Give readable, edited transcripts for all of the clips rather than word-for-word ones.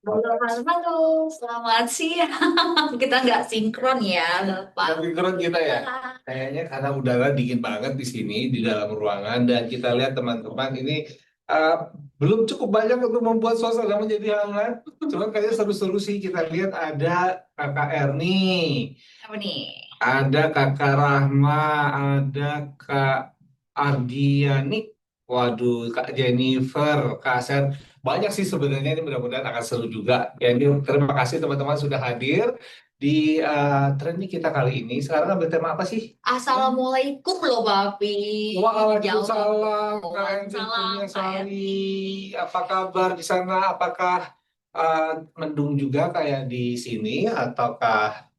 Halo, halo, halo. Selamat siang. Kita nggak sinkron ya, Bapak. Tapi keren kita ya. Kayaknya karena udara dingin banget di sini di dalam ruangan dan kita lihat teman-teman ini uh, belum cukup banyak untuk membuat suasana menjadi hangat. Cuma kayaknya seru-seru sih kita lihat ada Kakak Erni, Apa nih? ada Kakak Rahma, ada Kak Ardiani, waduh Kak Jennifer, Kak Sen. Banyak sih sebenarnya ini mudah-mudahan akan seru juga. Ya, ini terima kasih teman-teman sudah hadir di training kita kali ini. Sekarang ambil tema apa sih? Assalamualaikum loh, Papi. Jawab. Waalaikumsalam, Kak Entin Waalaikumsalam, Kak Kurniasari. Erni. Apa kabar di sana? Apakah uh, mendung juga kayak di sini ataukah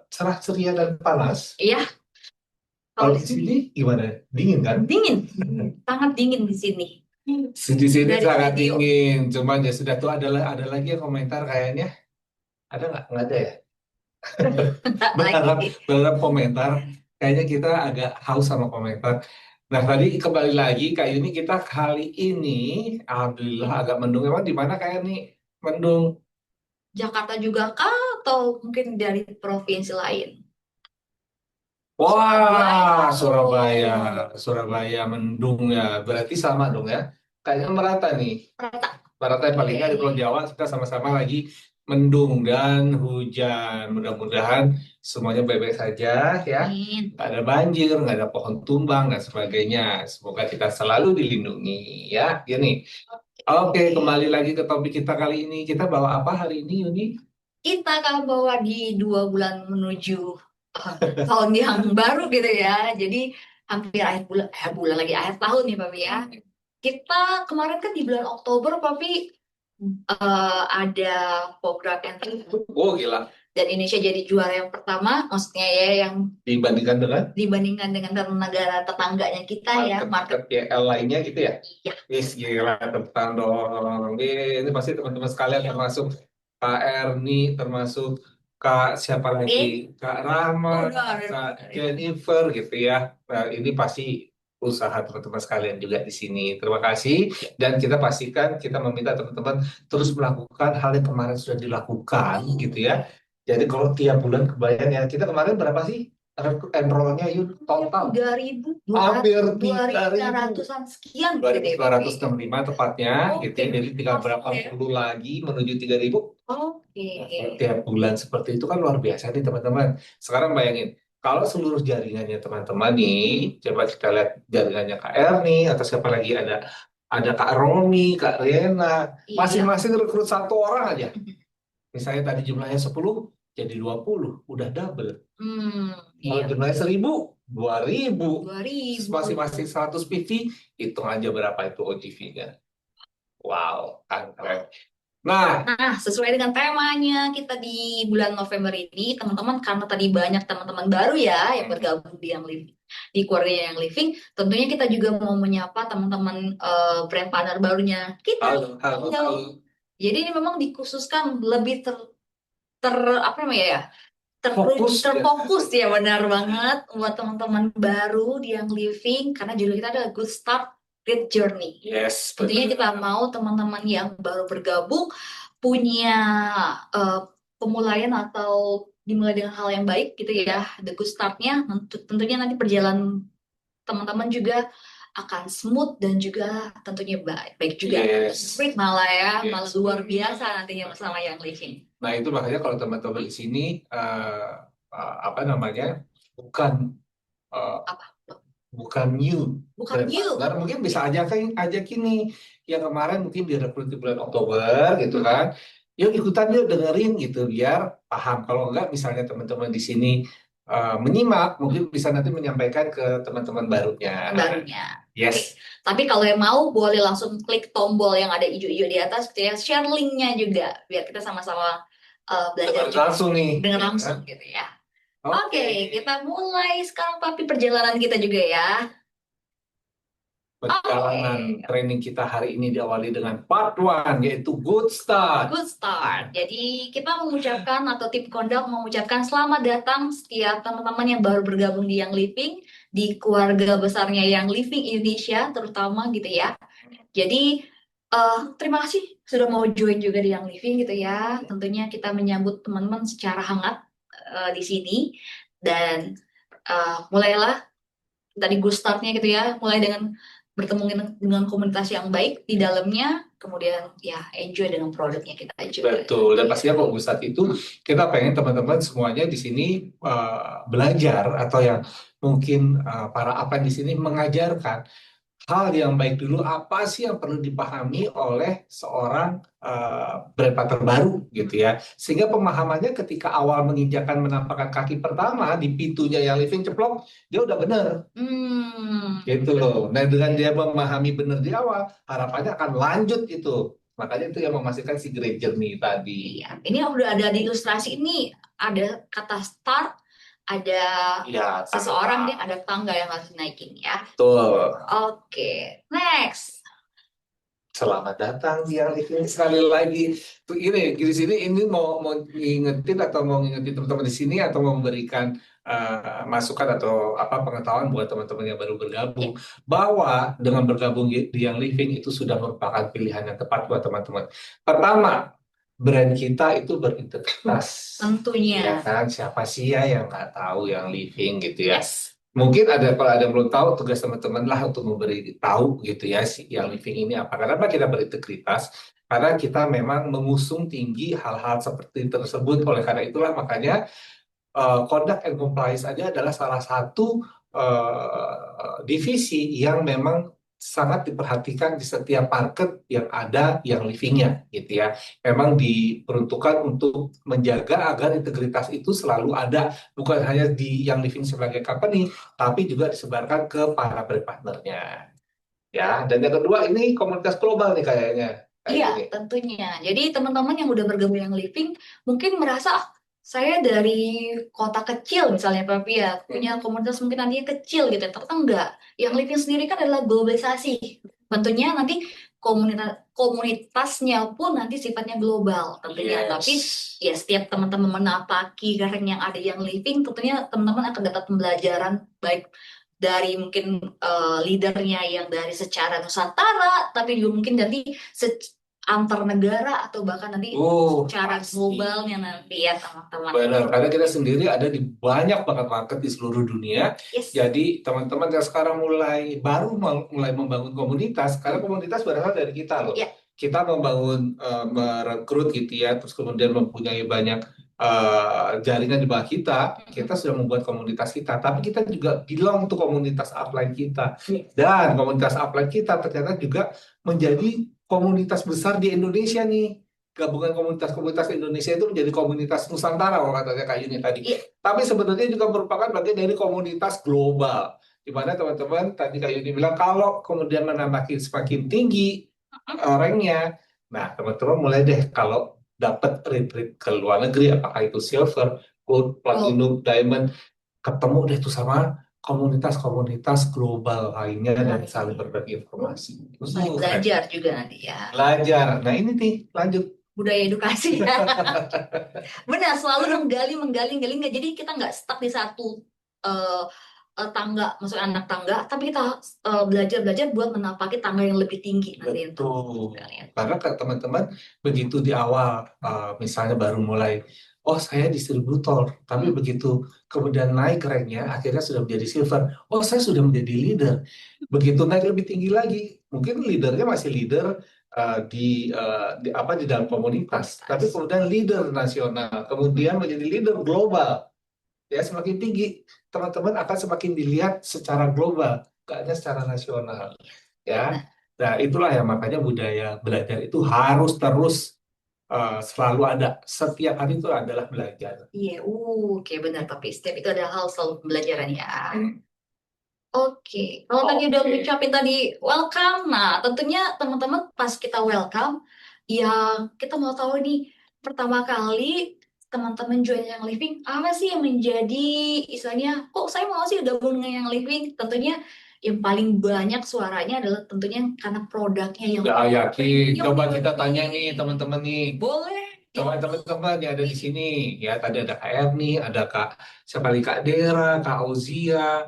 cerah ceria dan panas? Iya, kalau Kalau di di sini sini gimana? Dingin kan? dingin, sangat dingin di sini. Di sini Dari sangat video, dingin. Cuman ya sudah tuh ada lagi yang komentar kayaknya. Ada nggak? Nggak ada ya? nggak Berharap lagi. berharap komentar. Kayaknya kita agak haus sama komentar. Nah tadi kembali lagi Kak Yuni kita kali ini alhamdulillah agak mendung. Emang di mana kayak nih mendung? Jakarta juga kah? Atau mungkin dari provinsi lain? Surabaya Wah, Surabaya, tuh. Surabaya mendung ya. Berarti sama dong ya. Kayaknya merata nih. Rata. Merata paling nggak di Pulau Oke. Jawa kita sama-sama lagi mendung dan hujan. Mudah-mudahan semuanya baik-baik saja ya. Amin. Nggak ada banjir, nggak ada pohon tumbang dan sebagainya. Semoga kita selalu dilindungi ya. Gini. Oke, kembali lagi ke topik kita kali ini. Kita bawa apa hari ini, Yuni? Kita akan bawa di 2 bulan menuju eh, tahun yang baru gitu ya. Jadi hampir akhir bulan, bulan lagi akhir tahun nih Papi ya. Kita kemarin kan di bulan Oktober Papi ada program entry Oh, gila. dan Indonesia jadi juara yang pertama, maksudnya ya yang Dibandingkan dengan dibandingkan dengan negara tetangganya kita ya, market. market-market YL lainnya gitu ya? Iya, Yes, gila, tentang dong. Ini pasti teman-teman sekalian iya. termasuk Kak Erni, termasuk Kak siapa Oke. lagi? Kak Rama, Oh, udah ada. Kak Jennifer gitu ya. Nah, ini pasti usaha teman-teman sekalian juga di sini. Terima kasih dan kita pastikan kita meminta teman-teman terus melakukan hal yang kemarin sudah dilakukan gitu ya. Jadi kalau tiap bulan kebayang ya, kita kemarin berapa sih enrollnya yuk total? 3.200, Hampir dua ribu tiga tiga ribu ratusan sekian dua gitu ribu deh, sembilan Papi. ratus enam puluh lima tepatnya gitu Oke, ya. Jadi tinggal masuk berapa ya. puluh lagi menuju 3.000. Oke. Nah, kalau tiap bulan seperti itu kan luar biasa nih teman-teman. Sekarang bayangin, kalau seluruh jaringannya teman-teman nih, coba kita lihat jaringannya Kak Erni atau siapa lagi ada Kak Romi, Kak Rena, Iya. masing-masing rekrut satu orang aja. Misalnya tadi jumlahnya 10 jadi 20 udah double. Kalau Iya. jumlahnya 1.000, 2.000. 2.000. Masing-masing 100 PV, hitung aja berapa itu OGV-nya. Wow, kan keren. Nah, Nah, sesuai dengan temanya kita di bulan November ini, teman-teman, karena tadi banyak teman-teman baru ya yang bergabung di yang living, di keluarga yang living, tentunya kita juga mau menyapa teman-teman brand partner barunya kita nih. halo, halo, halo. Jadi ini memang dikhususkan lebih ter apa namanya ya? Fokus ya. Terfokus ya, benar banget buat teman-teman baru di yang living karena judul kita adalah Good Start Great Journey. Yes, Tentunya kita benar. mau teman-teman yang baru bergabung punya eh, pemulaian atau dimulai dengan hal yang baik gitu ya. The good startnya tentunya nanti perjalanan teman-teman juga akan smooth dan juga tentunya baik, baik juga. Yes, Sweet malah ya, malah yes. luar biasa nantinya bersama yang living. Nah, itu makanya kalau teman-teman di sini apa namanya? Bukan eh, Apa? bukan new Bukan brand you. partner, mungkin bisa aja kini yang kemarin mungkin direkrut di bulan Oktober gitu kan. Yuk ikutan yuk dengerin gitu biar paham. Kalau enggak misalnya teman-teman di sini menyimak, mungkin bisa nanti menyampaikan ke teman-teman barunya. Barunya. Yes. Oke. Tapi kalau yang mau boleh langsung klik tombol yang ada hijau-hijau di atas gitu ya, share linknya juga biar kita sama-sama belajar Dengar juga langsung nih. dengan Ya kan? langsung gitu ya. Oke. Oke, kita mulai sekarang tapi perjalanan kita juga ya. Perjalanan Oke, training kita hari ini diawali dengan part one yaitu good start. good start. Jadi kita mengucapkan atau tim Kondang mengucapkan selamat datang setiap teman-teman yang baru bergabung di Yang Living, di keluarga besarnya Yang Living Indonesia terutama gitu ya. Jadi Terima kasih sudah mau join juga di Young Living gitu ya. Tentunya kita menyambut teman-teman secara hangat di sini dan mulailah tadi good startnya gitu ya, mulai dengan bertemu dengan komunitas yang baik di dalamnya, kemudian ya enjoy dengan produknya kita juga. Betul, dan pastinya kalau Ustadz itu kita pengen teman-teman semuanya di sini belajar atau yang mungkin para apa di sini mengajarkan hal yang baik dulu, apa sih yang perlu dipahami oleh seorang brand partner baru gitu ya, sehingga pemahamannya ketika awal menginjakan menampakkan kaki pertama di pintunya yang living ceplok, dia udah bener gitu loh. Nah dengan dia memahami bener di awal, harapannya akan lanjut itu, makanya itu yang memastikan si great journey tadi. Iya, ini udah ada di ilustrasi ini, ada kata start, ada Ya, seseorang tangga. nih, ada tangga yang harus dinaikin ya. Betul. Oke, next. Selamat datang di yang living sekali lagi. Tuh ini di sini ini mau ngingetin atau mau ngingetin teman-teman di sini atau mau memberikan masukan atau apa pengetahuan buat teman-teman yang baru bergabung bahwa dengan bergabung di yang living itu sudah merupakan pilihan yang tepat buat teman-teman. Pertama, brand kita itu berintegritas. Tentunya. Ya kan, siapa sih ya yang nggak tahu yang living gitu ya. Yes. Mungkin ada kalau ada yang belum tahu tugas teman-teman lah untuk memberi tahu gitu ya si yang living ini apa. Kenapa kita berintegritas? Karena kita memang mengusung tinggi hal-hal seperti tersebut. Oleh karena itulah makanya conduct and compliance aja adalah salah satu divisi yang memang sangat diperhatikan di setiap market yang ada yang livingnya gitu ya. Memang diperuntukkan untuk menjaga agar integritas itu selalu ada, bukan hanya di yang living sebagai company, tapi juga disebarkan ke para brand partnernya. Ya, dan yang kedua ini komunitas global nih kayaknya. Kayak Iya, gini. tentunya. Jadi teman-teman yang udah bergabung yang living mungkin merasa, "Ah, saya dari kota kecil misalnya Pak ya, punya komunitas mungkin nantinya kecil gitu." Ternyata enggak. Yang living sendiri kan adalah globalisasi. Tentunya nanti komunitasnya pun nanti sifatnya global tentunya. Tapi Yes. ya setiap teman-teman menapaki karen yang ada yang living, tentunya teman-teman akan dapat pembelajaran baik dari mungkin leadernya yang dari secara Nusantara, tapi juga mungkin nanti antar negara atau bahkan nanti secara Pasti. globalnya nanti ya teman-teman. Benar, karena kita sendiri ada di banyak banget market di seluruh dunia. Yes. Jadi teman-teman yang sekarang mulai membangun komunitas, karena komunitas berasal dari kita loh. Yeah. Kita membangun merekrut gitu ya, terus kemudian mempunyai banyak jaringan di bawah kita. Kita sudah membuat komunitas kita, tapi kita juga belong untuk komunitas upline kita. Dan komunitas upline kita ternyata juga menjadi komunitas besar di Indonesia nih. Gabungan komunitas-komunitas Indonesia itu menjadi komunitas Nusantara kalau katanya Kak Yuni tadi. Tapi sebenarnya juga merupakan bagian dari komunitas global. Di mana teman-teman tadi Kak Yuni bilang kalau kemudian menambah semakin tinggi ranknya, nah teman-teman mulai deh kalau dapat retreat ke luar negeri, apakah itu silver, gold, platinum, diamond, ketemu deh tuh sama komunitas-komunitas global lainnya dan saling berbagi informasi. Saling belajar juga nanti ya. Belajar. Nah ini nih lanjut. Budaya edukasi. Benar, selalu menggali, nggak. Jadi kita nggak stuck di satu tangga, maksudnya anak tangga, tapi kita belajar buat menapaki tangga yang lebih tinggi nanti. Betul. Karena teman-teman begitu di awal, misalnya baru mulai, oh saya distributor, tapi begitu kemudian naik ranknya, akhirnya sudah menjadi silver. Oh saya sudah menjadi leader. Begitu naik lebih tinggi lagi, mungkin leadernya masih leader di dalam komunitas, tapi kemudian leader nasional, kemudian menjadi leader global. Ya semakin tinggi, teman-teman akan semakin dilihat secara global, gak hanya secara nasional. Ya, nah itulah yang makanya budaya belajar itu harus terus selalu ada. Setiap hari itu adalah belajar. Iya, oke benar tapi setiap itu ada hal selalu pembelajaran ya. Oke, kalau tadi udah ngucapin tadi welcome, nah tentunya teman-teman pas kita welcome, ya kita mau tahu nih pertama kali teman-teman join yang living, apa sih yang menjadi istilahnya, kok saya mau sih gabung dengan yang living? Tentunya yang paling banyak suaranya adalah tentunya karena produknya yang Ya, yakin. Coba kita tanya nih teman-teman nih. boleh. Coba teman-teman yang ada di sini. Ya, tadi ada Kak Erni, ada Kak siapa lagi Kak Dera, Kak Auzia,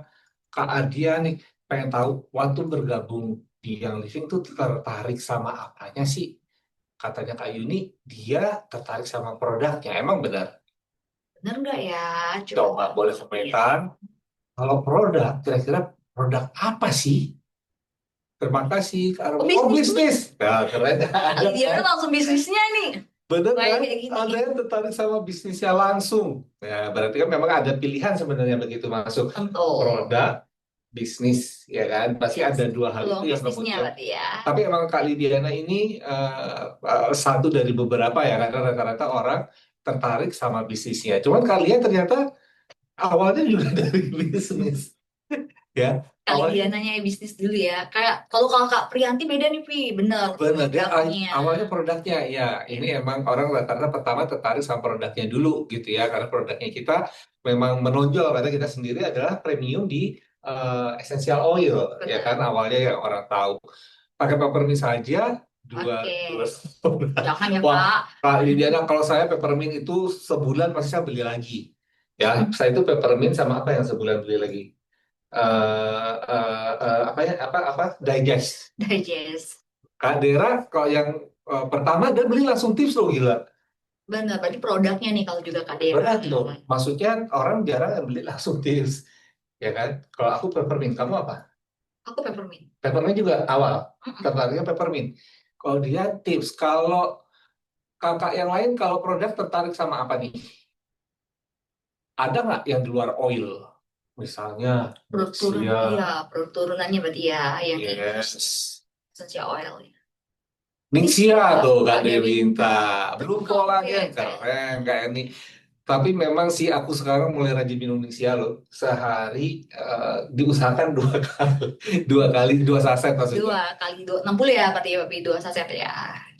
Kak Ardia nih. Pengen tahu waktu bergabung di yang living tuh tertarik sama apanya sih? Katanya Kak Yuni, dia tertarik sama produknya. Emang benar? Bener nggak ya? Coba Coba boleh lihat. komentar. Kalau produk, kira-kira produk apa sih? Terima kasih, Kak Oh, Armi. Oh, bisnis nih. bisnis. Nah, keren. Ada Kali dia kan? kan langsung bisnisnya nih. Bener Kayak kan? kayak gini. Ada yang tertarik sama bisnisnya langsung. Ya, berarti kan memang ada pilihan sebenarnya begitu masuk Tentu. produk, bisnis, ya kan? Pasti Yes. ada dua hal itu Peluang yang bisnisnya kemudian. berarti ya. Tapi emang Kak Lidiana ini satu dari beberapa ya, karena rata-rata orang tertarik sama bisnisnya. Cuman kalian ternyata awalnya juga dari bisnis, ya. Kali dia Awalnya nanya bisnis dulu ya. Kayak kalau Kak Priyanti beda nih, Pi. Bener, benar dia produknya. awalnya produknya ya Ya. ini emang orang rata-rata pertama tertarik sama produknya dulu gitu ya karena produknya kita memang menonjol karena kita sendiri adalah premium di essential oil ya kan Bener. awalnya yang orang tahu pakai peppermint saja dua Oke. dua Jangan ya, wah Kak. Kak Lidiana kalau saya peppermint itu sebulan pasti saya beli lagi ya saya itu peppermint sama apa yang sebulan beli lagi apa ya apa digest Digest. Kak Dera kalau yang pertama dia beli langsung tips loh gila. Bener, berarti produknya nih kalau juga Kak Dera. Berat loh. Maksudnya orang jarang yang beli langsung tips. Ya kan? Kalau aku peppermint, kamu apa? Aku peppermint. Peppermint juga awal. Mm-mm. Tertariknya peppermint. Kalau dia tips, kalau kakak yang lain kalau produk tertarik sama apa nih? Ada nggak yang di luar oil? Misalnya Produk turun, Nexia, iya, produk turunannya berarti ya, yang yes. essential oil. Nixia Nixia, tuh Kak Kak Dewinta. Dewinta. Belum Betul, ya, kolagen, keren Kak ini. Tapi memang sih aku sekarang mulai rajin minum Nixia loh. Sehari diusahakan dua kali, dua saset maksudnya. 2 kali 2, 60 ya, berarti ya, Pi, 2 saset ya.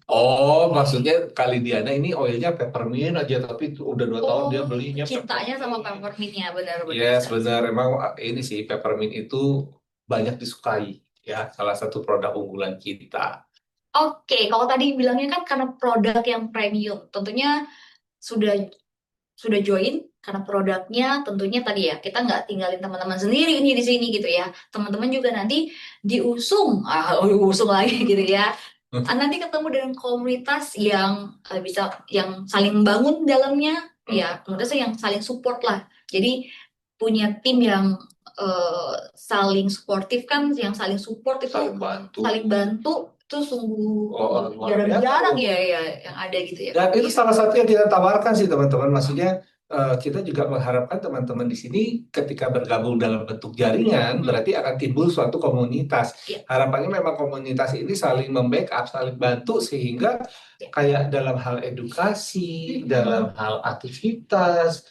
Oh, maksudnya kali Diana ini oilnya peppermint aja, tapi itu udah 2 tahun dia Oh, belinya cintanya sama peppermint. peppermintnya, benar-benar Yes, sense. benar. Emang ini sih peppermint itu banyak disukai ya, salah satu produk unggulan kita. Oke, kalau tadi bilangnya kan karena produk yang premium, tentunya sudah sudah join karena produknya tentunya tadi ya kita nggak tinggalin teman-teman sendiri ini di sini gitu ya. Teman-teman juga nanti diusung lagi gitu ya. Nanti ketemu dengan komunitas yang bisa yang saling membangun dalamnya, ya komunitas yang saling support lah. Jadi punya tim yang saling suportif kan, yang saling support itu Saling bantu. saling bantu itu sungguh Oh, luar biasa jarang-jarang loh. ya ya yang ada gitu ya. Dan itu Iya. salah satu yang kita tawarkan sih teman-teman. Maksudnya kita juga mengharapkan teman-teman di sini ketika bergabung dalam bentuk jaringan berarti akan timbul suatu komunitas. Iya. Harapannya memang komunitas ini saling membackup, saling bantu sehingga Iya. kayak dalam hal edukasi, dalam hal aktivitas,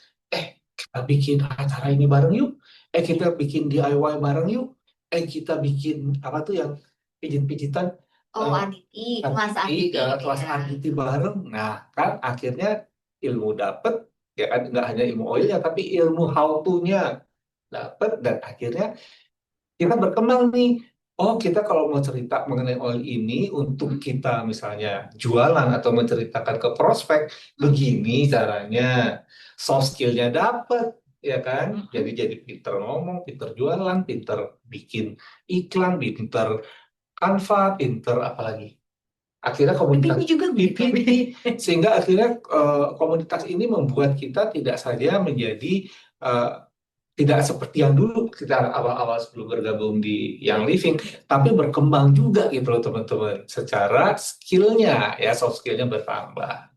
kita bikin acara ini bareng yuk. Kita bikin DIY bareng yuk. Kita bikin apa tuh yang pijit-pijitan Oh, eh, Aditi, kelas Aditi gitu kelas ya. RDT bareng. Nah, kan akhirnya ilmu dapet, ya kan nggak hanya ilmu oilnya, tapi ilmu how to-nya dapet dan akhirnya kita berkembang nih. Oh, kita kalau mau cerita mengenai oil ini untuk kita misalnya jualan atau menceritakan ke prospek, begini caranya. Soft skill-nya dapet, ya kan? Jadi pinter ngomong, pinter jualan, pinter bikin iklan, pinter Canva, pinter apalagi akhirnya komunitas PPT juga begitu. PPT sehingga akhirnya komunitas ini membuat kita tidak saja menjadi eh, tidak seperti yang dulu kita awal-awal sebelum bergabung di yang living tapi berkembang juga gitu loh teman-teman secara skillnya ya soft skillnya bertambah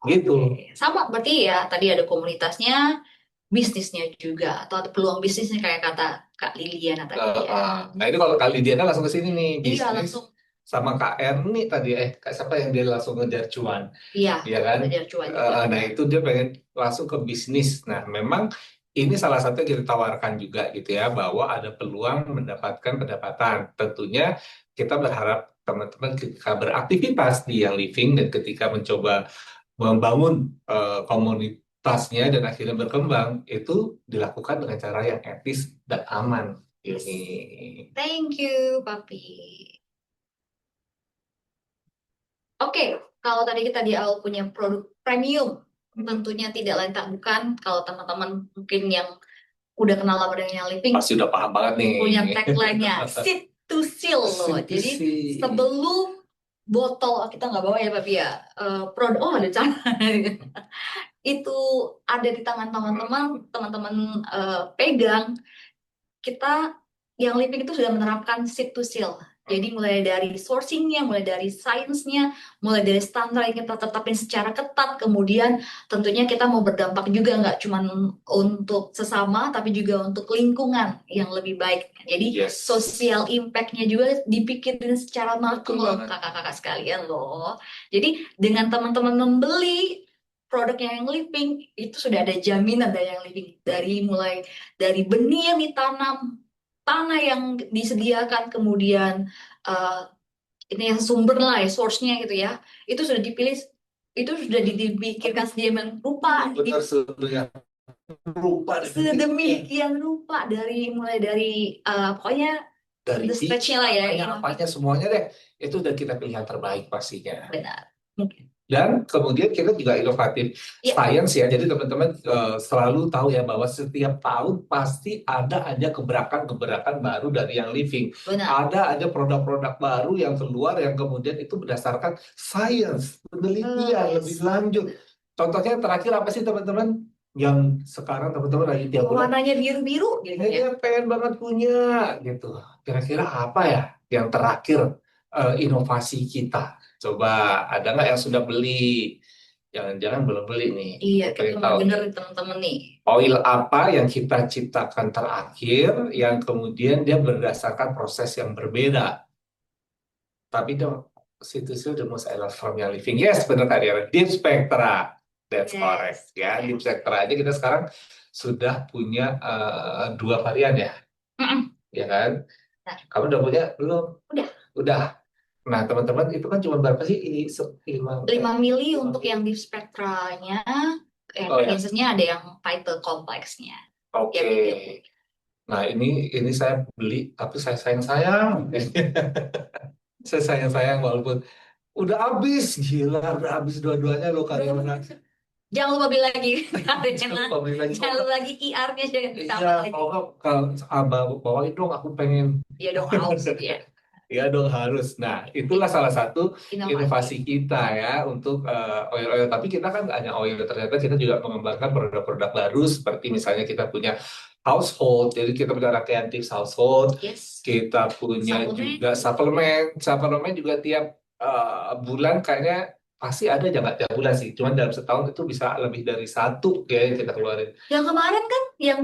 gitu. Oke. Sama berarti ya tadi ada komunitasnya, bisnisnya juga atau ada peluang bisnisnya kayak kata Kak Liliana tadi ya. Nah ini kalau kali Diana langsung ke sini nih Iya bisnis langsung. sama KR nih tadi Kak siapa yang dia langsung ngejar cuan Iya, ya kan. belajar cuan juga. Nah itu dia pengen langsung ke bisnis. Nah memang ini salah satu yang kita tawarkan juga gitu ya bahwa ada peluang mendapatkan pendapatan. Tentunya kita berharap teman-teman ketika beraktivitas di yang living dan ketika mencoba membangun komunitasnya dan akhirnya berkembang itu dilakukan dengan cara yang etis dan aman Yes. ini. Thank you, Papi. Oke, kalau tadi kita di awal punya produk premium, tentunya tidak lain tak bukan kalau teman-teman mungkin yang udah kenal sama dengan yang living Pasti udah paham banget nih. punya tagline-nya sit to seal loh. Jadi C2C. sebelum botol kita nggak bawa ya Papi ya, produk ada cara itu ada di tangan teman-teman pegang, kita yang Living itu sudah menerapkan seed to seal. Jadi mulai dari sourcingnya, mulai dari sainsnya, mulai dari standar yang kita tetapin secara ketat, kemudian tentunya kita mau berdampak juga nggak cuma untuk sesama, tapi juga untuk lingkungan yang lebih baik. Jadi Yes. social impact-nya juga dipikirin secara Betul matang banget. kakak-kakak sekalian loh. Jadi dengan teman-teman membeli produknya yang Living, itu sudah ada jaminan dari yang Living, dari mulai dari benih yang ditanam, tanah yang disediakan, kemudian eh, ini yang sumber lah ya, source-nya gitu ya, itu sudah dipilih, itu sudah dipikirkan sedemikian rupa, Benar, sebenarnya rupa sedemikian rupa, dari mulai dari pokoknya dari the stage-nya lah ya, apanya semuanya deh, itu udah kita pilih yang terbaik pastinya. benar. Mungkin. Dan kemudian kita juga inovatif Ya, science ya. Jadi teman-teman selalu tahu ya bahwa setiap tahun pasti ada aja gebrakan-gebrakan baru dari yang Living. benar. Ada aja produk-produk baru yang keluar yang kemudian itu berdasarkan science, penelitian lebih Yes. lanjut. Contohnya terakhir apa sih teman-teman? Yang sekarang teman-teman lagi tiap bulan, Warnanya biru-biru gitu ya. kayaknya pengen banget punya gitu. Kira-kira apa ya yang terakhir inovasi kita? Coba ada nggak yang sudah beli? Jangan-jangan belum beli nih. Iya, Aku kita pengen mau tahu denger nih. nih teman-teman nih. Oil apa yang kita ciptakan terakhir yang kemudian dia berdasarkan proses yang berbeda. Tapi dong, situsnya the most I love from your living. Yes, benar Kak Diana. Deep Spectra. That's correct. Yes. Ya, Deep Spectra aja kita sekarang sudah punya dua varian ya. Mm-mm. Ya kan? Nah, Kamu udah punya belum? udah Udah. Nah, teman-teman itu kan cuma berapa sih? Ini 5 mili 5 untuk yang mili. di spektranya, Oh ya, fragrances-nya ada yang title kompleksnya. oke. Ya, medium. Nah, ini saya beli, tapi saya sayang-sayang. Saya sayang-sayang walaupun udah habis. Gila, udah habis dua-duanya loh Karina. Jangan lupa beli lagi. Jangan lupa beli lagi. Jangan lupa lagi QR-nya, jangan Iya, ditambah lagi. kalau nggak, kalau abah bawain dong, aku pengen. Ya dong, harus ya. Ya dong harus. Nah, itulah salah satu inovasi Inovatif. kita ya untuk oil-oil. Tapi kita kan nggak hanya oil, ternyata kita juga mengembangkan produk-produk baru seperti misalnya kita punya household, jadi kita punya rangkaian tips household, Yes. kita punya Suplemen. juga suplemen juga tiap bulan kayaknya pasti ada, jangan tiap bulan sih, cuman dalam setahun itu bisa lebih dari satu ya yang kita keluarin. Yang kemarin kan yang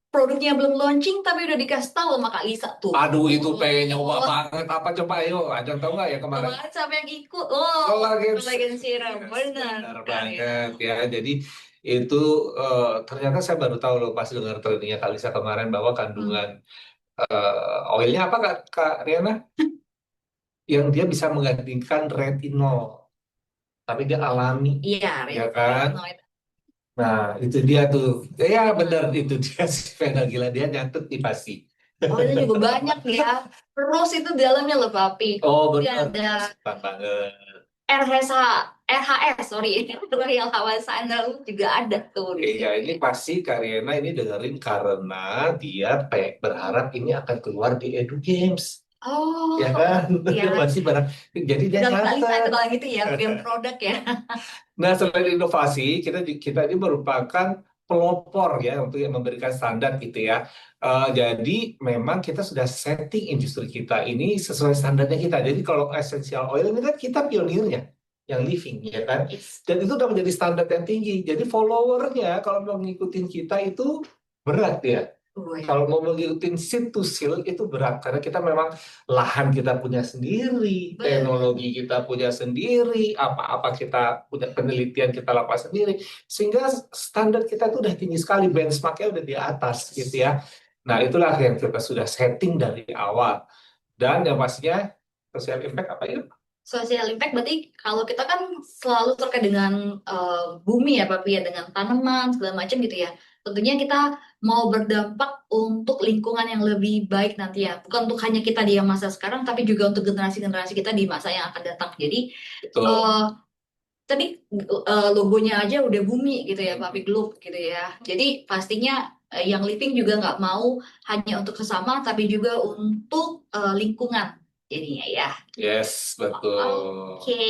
produknya belum launching tapi udah dikasih tahu sama Kak Lisa tuh. Aduh, itu pengen nyoba banget. Apa coba ayo? Ada tahu nggak ya kemarin? Kemarin sampai yang ikut. Oh, kolagen serum. Benar Benar. banget ya. Jadi itu ternyata saya baru tahu loh pas dengar trainingnya Kalisa kemarin bahwa kandungan oilnya apa Kak Riana? Yang dia bisa menggantikan retinol, tapi dia alami, Iya, ya kan? retinoid. Nah, itu dia tuh. Ya benar itu dia si Vena gila dia nyatet nih pasti. Oh, itu juga banyak ya. Terus itu di dalamnya loh, Papi. Oh Dia benar, ada suka banget. RHS, RHS, sorry. Royal Hawa Sandal juga ada tuh di Iya, sini. ini pasti Karyana ini dengerin karena dia berharap ini akan keluar di Edu Games, Oh, ya kan? ya. Dia pasti barang, jadi dia Udah kali saya nyatet. kalau gitu ya, film produk ya. Nah, selain inovasi, kita ini merupakan pelopor ya untuk yang memberikan standar gitu ya. Jadi memang kita sudah setting industri kita ini sesuai standarnya kita. Jadi kalau essential oil ini kan kita pionirnya, yang living ya kan. Yes. Dan itu udah menjadi standar yang tinggi. Jadi followernya kalau mau ngikutin kita itu berat ya. Kalau mau mengikuti seed to seal itu berat karena kita memang lahan kita punya sendiri, teknologi kita punya sendiri, apa-apa kita punya penelitian kita lakukan sendiri, sehingga standar kita itu udah tinggi sekali, benchmarknya udah di atas gitu ya. Nah itulah yang kita sudah setting dari awal. Dan yang pastinya social impact apa itu? Social impact berarti kalau kita kan selalu terkait dengan bumi ya Papi ya, dengan tanaman segala macam gitu ya. Tentunya kita mau berdampak untuk lingkungan yang lebih baik nanti ya. Bukan untuk hanya kita di masa sekarang, tapi juga untuk generasi-generasi kita di masa yang akan datang. Jadi Betul. tadi logonya aja udah bumi gitu ya, Papi Globe gitu ya. Jadi pastinya yang living juga nggak mau hanya untuk sesama, tapi juga untuk lingkungan jadinya ya. Yes, betul. Oke.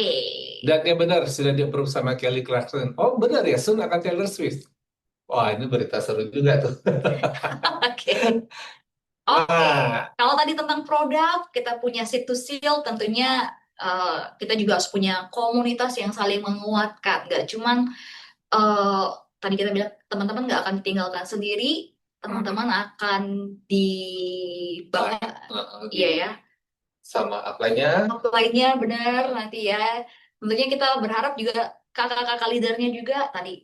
Dan ya benar, sudah di-approve sama Kelly Clarkson. Oh benar ya, Sun akan Taylor Swift. Wah, ini berita seru juga tuh. Oke. Oke, Nah, kalau tadi tentang produk, kita punya situs seal, tentunya kita juga harus punya komunitas yang saling menguatkan. Gak cuman eh, tadi kita bilang teman-teman nggak akan ditinggalkan sendiri, teman-teman akan dibawa, di iya ya, sama apply-nya. lainnya benar nanti ya. Tentunya kita berharap juga kakak-kakak leadernya juga tadi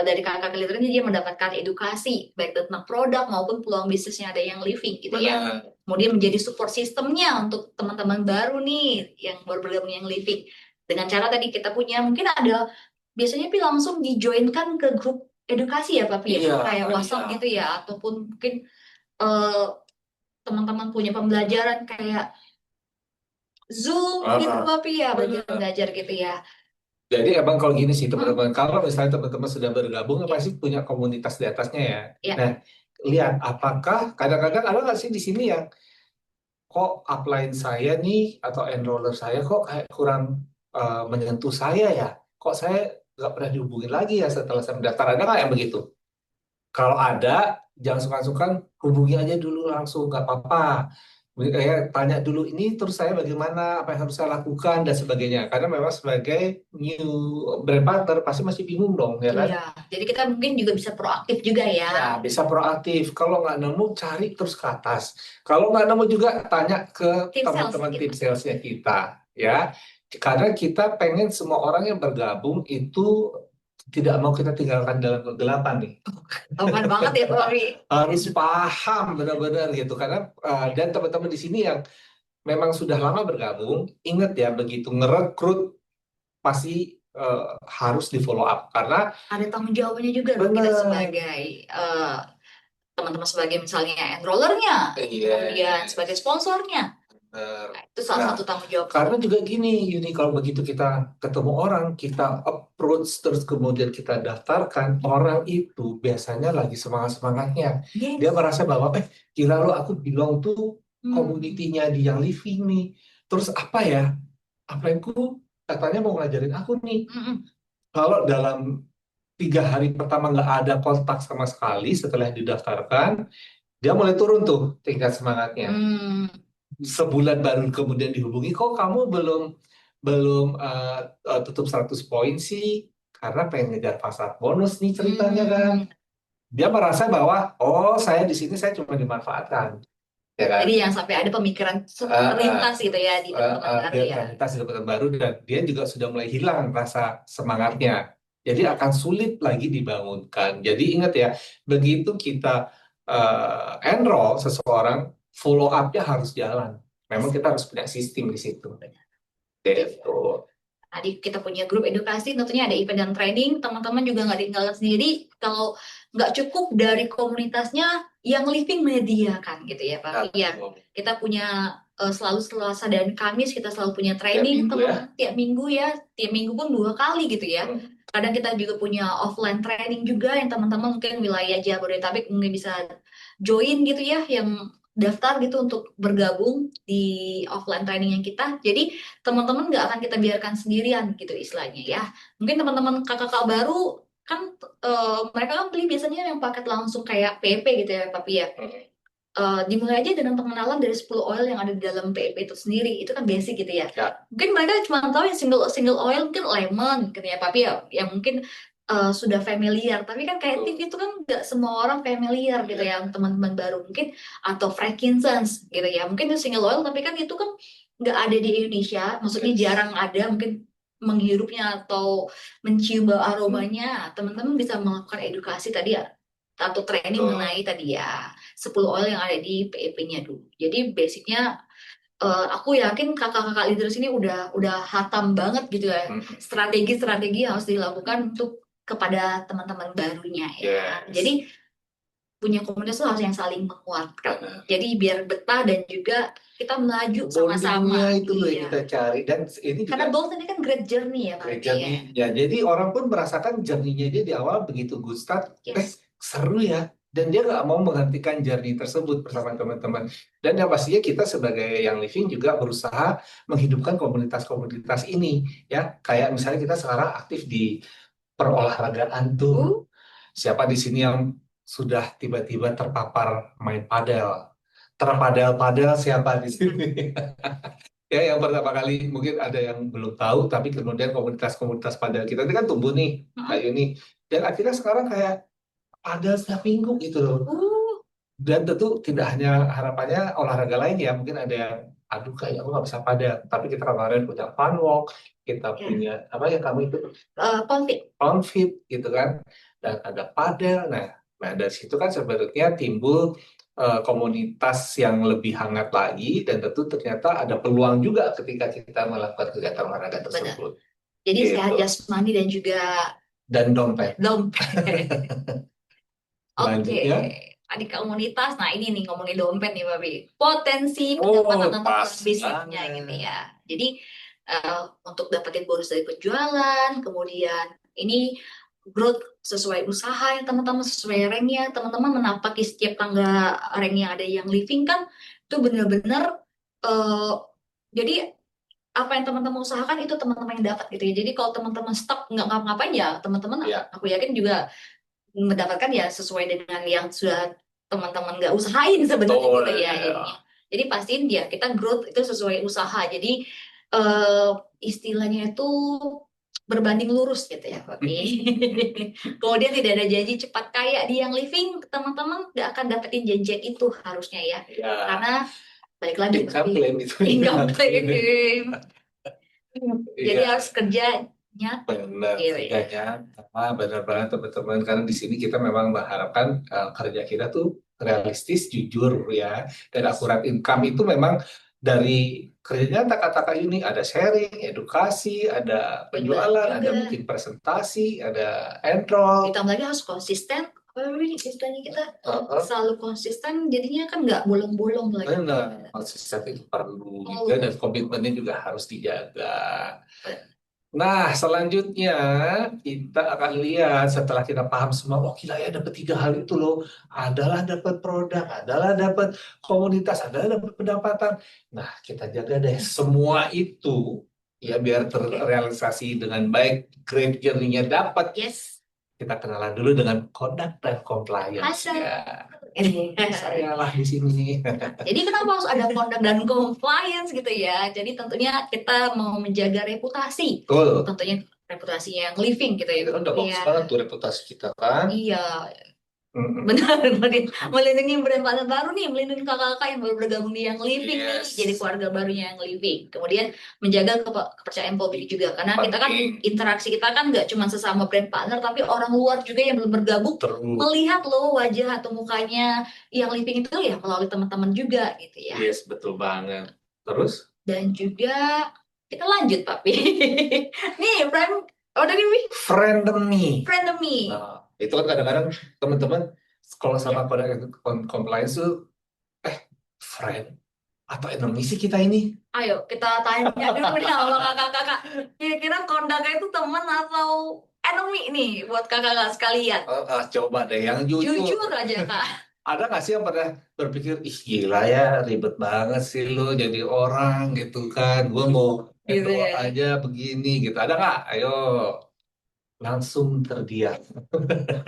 dari kakak leadernya dia mendapatkan edukasi baik tentang produk maupun peluang bisnisnya ada yang living gitu ya. Benar. Kemudian menjadi support sistemnya untuk teman-teman baru nih yang baru bergabung yang living. Dengan cara tadi kita punya mungkin ada biasanya langsung dijoinkan ke grup edukasi ya Papi ya, Iya, kayak WhatsApp iya. gitu ya, ataupun mungkin eh, teman-teman punya pembelajaran kayak Zoom gitu Papi ya, Benar. belajar-belajar gitu ya. Jadi emang kalau gini sih Hmm, teman-teman, kalau misalnya teman-teman sudah bergabung, ya ya, pasti punya komunitas di atasnya ya. ya. Nah, lihat apakah kadang-kadang ada nggak sih di sini yang kok upline saya nih atau enroller saya kok kayak kurang menyentuh saya ya? Kok saya nggak pernah dihubungin lagi ya setelah saya mendaftar? Ada nggak yang begitu? Kalau ada, jangan sungkan-sungkan hubungi aja dulu langsung, nggak apa-apa. Kayak tanya dulu ini terus saya bagaimana, apa yang harus saya lakukan dan sebagainya. Karena memang sebagai new brand partner pasti masih bingung dong, ya kan? Iya, jadi kita mungkin juga bisa proaktif juga ya. Ya, bisa proaktif. Kalau nggak nemu, cari terus ke atas. Kalau nggak nemu juga, tanya ke Tim sales teman-teman tim kita. salesnya kita, ya. Karena kita pengen semua orang yang bergabung itu tidak mau kita tinggalkan dalam kegelapan nih. Aman banget ya Papi. Harus paham benar-benar gitu karena dan teman-teman di sini yang memang sudah lama bergabung, ingat ya begitu ngerekrut pasti harus di follow up karena Ada tanggung jawabnya juga dong kita benar. sebagai teman-teman sebagai misalnya enrollernya, kemudian Iya, sebagai sponsornya. benar. Nah, itu salah Nah, satu tanggung jawab kita. karena juga gini, Yuni, kalau begitu kita ketemu orang, kita approach terus kemudian kita daftarkan, orang itu biasanya lagi semangat-semangatnya. Dia Yes. merasa bahwa, gila lo, aku bilang tuh Hmm. community-nya di yang living nih. Terus apa ya? Apa yang katanya mau ngajarin aku nih. Mm-mm. Kalau dalam 3 hari pertama nggak ada kontak sama sekali setelah didaftarkan, dia mulai turun tuh tingkat semangatnya. Hmm. Sebulan baru kemudian dihubungi, kok kamu belum belum tutup 100 poin sih? Karena pengen ngejar pasar bonus nih ceritanya kan. Hmm. Dia merasa bahwa, oh saya di sini saya cuma dimanfaatkan, ya kan? Jadi yang sampai ada pemikiran Eh, eh, terlintas gitu ya di teman-teman baru ya. Realitas di tempat baru dan dia juga sudah mulai hilang rasa semangatnya. Jadi akan sulit lagi dibangunkan. Jadi ingat ya, begitu kita enroll seseorang, follow up-nya harus jalan. Memang kita harus punya sistem di situ. Jadi Gitu. tadi kita punya grup edukasi, tentunya ada event dan training. Teman-teman juga nggak tinggal sendiri. Kalau nggak cukup dari komunitasnya, yang living menyediakan gitu ya Pak. Iya, kita punya selalu Selasa dan Kamis kita selalu punya Tiap training minggu ya. teman-teman tiap minggu ya, tiap minggu pun 2 kali gitu ya. Hmm. Kadang kita juga punya offline training juga yang teman-teman mungkin wilayah Jabodetabek mungkin bisa join gitu ya, yang daftar gitu untuk bergabung di offline training yang kita. Jadi teman-teman nggak akan kita biarkan sendirian gitu istilahnya ya. Mungkin teman-teman kakak-kakak baru kan mereka kan beli biasanya yang paket langsung kayak PP gitu ya Papi ya. Dimulai aja dengan pengenalan dari 10 oil yang ada di dalam PP itu sendiri. Itu kan basic gitu ya. Ya. Mungkin mereka cuma tahu yang single single oil mungkin lemon gitu ya Papi ya, yang mungkin sudah familiar. Tapi kan kayak tip itu kan nggak semua orang familiar gitu ya, teman-teman baru mungkin atau frankincense gitu ya. Mungkin itu single oil tapi kan itu kan nggak ada di Indonesia, maksudnya jarang ada mungkin menghirupnya atau mencium bau aromanya. Teman-teman bisa melakukan edukasi tadi ya atau training mengenai tadi ya 10 oil yang ada di PEP-nya dulu. Jadi basicnya aku yakin kakak-kakak leader sini udah hatam banget gitu ya, strategi-strategi yang harus dilakukan untuk kepada teman-teman barunya ya. Yes. Jadi punya komunitas tuh harus yang saling menguatkan. Jadi biar betah dan juga kita melaju sama-sama. Bondingnya itu loh yang Iya. kita cari dan ini Karena juga both ini kan great journey ya Pak great Pi, ya. journey. Ya, jadi orang pun merasakan journey-nya dia di awal begitu good start, Yes. seru ya. dan dia nggak mau menghentikan journey tersebut bersama teman-teman. Dan yang pastinya kita sebagai yang living juga berusaha menghidupkan komunitas-komunitas ini, ya. Kayak misalnya kita sekarang aktif di perolahragaan Uh, tuh. Siapa di sini yang sudah tiba-tiba terpapar main padel? Terpadel-padel siapa di sini? Ya, yang pertama kali mungkin ada yang belum tahu, tapi kemudian komunitas-komunitas padel kita ini kan tumbuh nih, Kak mm-mm. Yuni. Dan akhirnya sekarang kayak padel setiap minggu gitu loh. uh, Dan tentu tidak hanya harapannya olahraga lain ya, mungkin ada yang, aduh kayak aku nggak bisa padel. Tapi kita kemarin punya fun walk, kita ya, punya, apa ya kamu itu, konflik. on-fit gitu kan, dan ada padel. Nah, dari situ kan sebenarnya timbul komunitas yang lebih hangat lagi, dan tentu ternyata ada peluang juga ketika kita melakukan kegiatan olahraga Benar. tersebut Jadi sehat gitu. jasmani dan juga Dan dompet dompet. Oke, selanjutnya, adik komunitas. Nah, ini nih ngomongin dompet nih, Babi. Potensi pendapatan oh untuk pas bisnisnya gitu banget. ya. Jadi untuk dapetin bonus dari penjualan, kemudian ini growth sesuai usaha yang teman-teman sesuai ranknya, teman-teman menapaki setiap tangga rank yang ada yang living kan itu benar-benar eh, jadi apa yang teman-teman usahakan itu teman-teman yang dapat gitu ya. Jadi kalau teman-teman stuck nggak ngapa-ngapain ya teman-teman Ya, aku yakin juga mendapatkan ya sesuai dengan yang sudah teman-teman nggak usahain sebenarnya betul gitu ya jadinya. ya. Jadi pastiin dia kita growth itu sesuai usaha. Jadi eh, istilahnya itu berbanding lurus gitu ya, Papi. Kemudian tidak ada janji cepat kaya di yang living, teman-teman nggak akan dapetin janjian itu harusnya ya. Ya, Karena balik lagi, income Papi, claim itu income income claim. claim. Jadi harus Iya, kerja nyata benar gitu ya. kerjanya sama benar banget teman-teman, karena di sini kita memang mengharapkan kerja kita tuh realistis, jujur ya, dan akurat. Income itu memang dari kerjanya kata-kata ini ada sharing, edukasi, ada Penjualan penjualan, ada juga. mungkin presentasi, ada enroll. Ditambah lagi harus konsisten. Apa namanya istilahnya kita Uh-uh. selalu konsisten, jadinya kan nggak bolong-bolong lagi. Benar, konsisten itu perlu juga, Oh, dan komitmennya juga harus dijaga. Nah, selanjutnya kita akan lihat setelah kita paham semua, oh gila ya dapat tiga hal itu loh. Adalah dapat produk, adalah dapat komunitas, adalah dapat pendapatan. Nah, kita jaga deh semua itu ya biar oke. terrealisasi dengan baik, great journey-nya dapat. Yes. Kita kenalan dulu dengan conduct dan compliance Ada. ya. Saya lah di sini. Jadi kenapa harus ada conduct dan compliance gitu ya? Jadi tentunya kita mau menjaga reputasi. Betul. Tentunya reputasi yang living gitu ya. Itu kan udah bagus Iya. banget tuh reputasi kita kan. Iya, Mm-mm. benar, melindungi brand partner baru nih, melindungi kakak-kakak yang baru bergabung di yang living nih, jadi Yes, keluarga barunya yang living. Kemudian menjaga kepercayaan publik juga, karena kita kan penting. interaksi kita kan nggak cuma sesama brand partner, tapi orang luar juga yang belum bergabung Terus, melihat loh wajah atau mukanya yang living itu ya melalui teman-teman juga gitu ya. yes, betul banget. Terus, Dan juga kita lanjut, Papi. Nih, udah nih, Wi. friendemy. Friendemy. Nah, itu kan kadang-kadang teman-teman kalau sama Ya, pada compliance tuh, eh, friend atau enemy sih kita ini? ayo kita tanya dulu nih sama kakak-kakak. Kira-kira kondaknya itu teman atau enemy nih buat kakak-kakak sekalian? Coba deh yang jujur. Jujur aja, Kak. Ada nggak sih yang pernah berpikir, ih gila ya, ribet banget sih lo jadi orang gitu kan, gue mau Gitu enroll ya. aja begini gitu. Ada nggak? Ayo, langsung terdiam.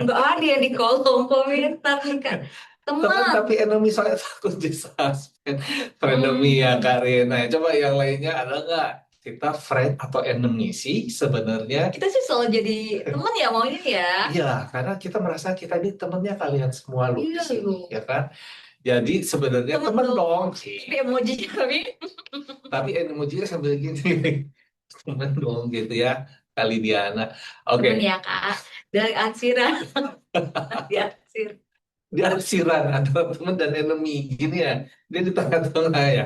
Nggak ada ya di kolom komentar nih, Kak. Teman Teman. tapi enemy soalnya takut disuspend. Frenemy ya Hmm, Karin. Nah, coba yang lainnya ada nggak? Kita friend atau enemy sih sebenarnya? kita sih selalu jadi teman ya maunya ya. Iya, karena kita merasa kita ini temennya kalian semua loh di Iya sini, loh. ya kan? Jadi sebenarnya Teman temen dong. dong sih. Tapi emoji tapi Tapi emojinya sambil gini, temen dong gitu ya, kali Diana. Oke, teman ya, Kak. Dari ansiran. Diansir. dia siran antara temen dan enemy gini ya. Dia di tengah-tengah ya.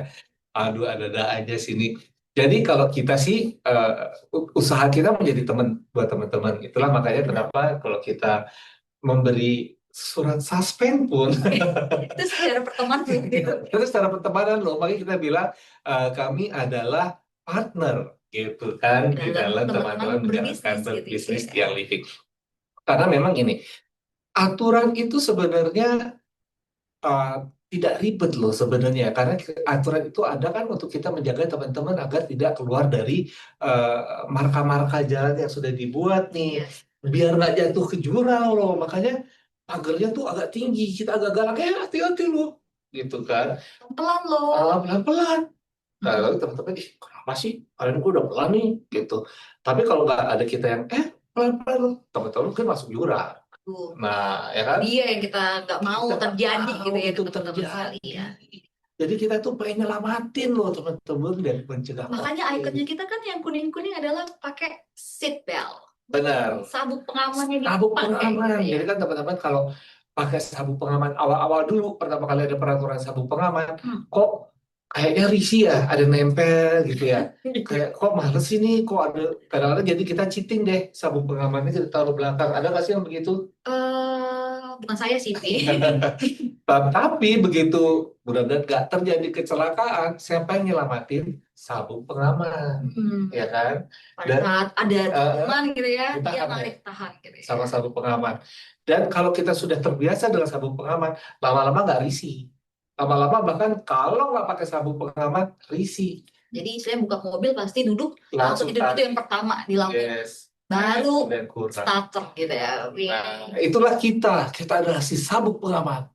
Aduh, ada-ada aja sini. Jadi kalau kita sih usaha kita menjadi teman buat teman-teman. Itulah makanya Benar. kenapa kalau kita memberi surat suspend pun Itu secara pertemanan gitu. itu secara pertemanan loh. Makanya kita bilang kami adalah partner gitu kan di Dalam dalam teman-teman teman-teman menjalankan berbisnis gitu berbisnis ya. yang living. Karena memang ini aturan itu sebenarnya uh, tidak ribet loh sebenarnya, karena aturan itu ada kan untuk kita menjaga teman-teman agar tidak keluar dari marka-marka jalan yang sudah dibuat nih, Iya, biar nggak jatuh ke jurang loh. Makanya pagarnya tuh agak tinggi, kita agak galak, hati-hati loh, gitu kan. pelan loh. Pelan-pelan. Nah, lalu teman-teman, ih, kenapa sih? Kalian gue udah pelan nih, gitu. Tapi kalau nggak ada kita yang, pelan-pelan loh, teman-teman mungkin masuk jurang. Tuh, Nah, ya itu kan? dia yang kita nggak mau Kita nggak terjadi mau gitu ya itu teman-teman terjadi. sekalian. Jadi kita tuh pengen nyelamatin loh teman-teman dan mencegah Makanya konflik. ikonnya kita kan yang kuning-kuning adalah pakai seat belt, Benar. sabuk pengamannya Sabuk dipakai gitu pengaman. ya. Jadi kan teman-teman kalau pakai sabuk pengaman awal-awal dulu, pertama kali ada peraturan sabuk pengaman, Hmm. kok kayaknya risih ya, ada nempel gitu ya. Kayak kok males ini, kok ada kadang-kadang jadi kita cheating deh sabuk pengamannya kita taruh belakang. Ada nggak sih yang begitu? Bukan saya sih, Pi. Tapi begitu mudah-mudahan nggak terjadi kecelakaan, siapa yang nyelamatin? Sabuk pengaman, Hmm. ya kan? Pada Dan saat ada eh, tikungan gitu ya, dia ditahan ya narik tahan gitu ya. sama sabuk pengaman. Dan kalau kita sudah terbiasa dengan sabuk pengaman, lama-lama nggak risih. Lama-lama bahkan kalau nggak pakai sabuk pengaman, risih. Jadi saya buka mobil pasti duduk, langsung Langsung itu tarik. yang pertama di lampu. Yes. Baru Dan kurang. starter gitu ya. Nah, itulah kita. Kita adalah si sabuk pengaman.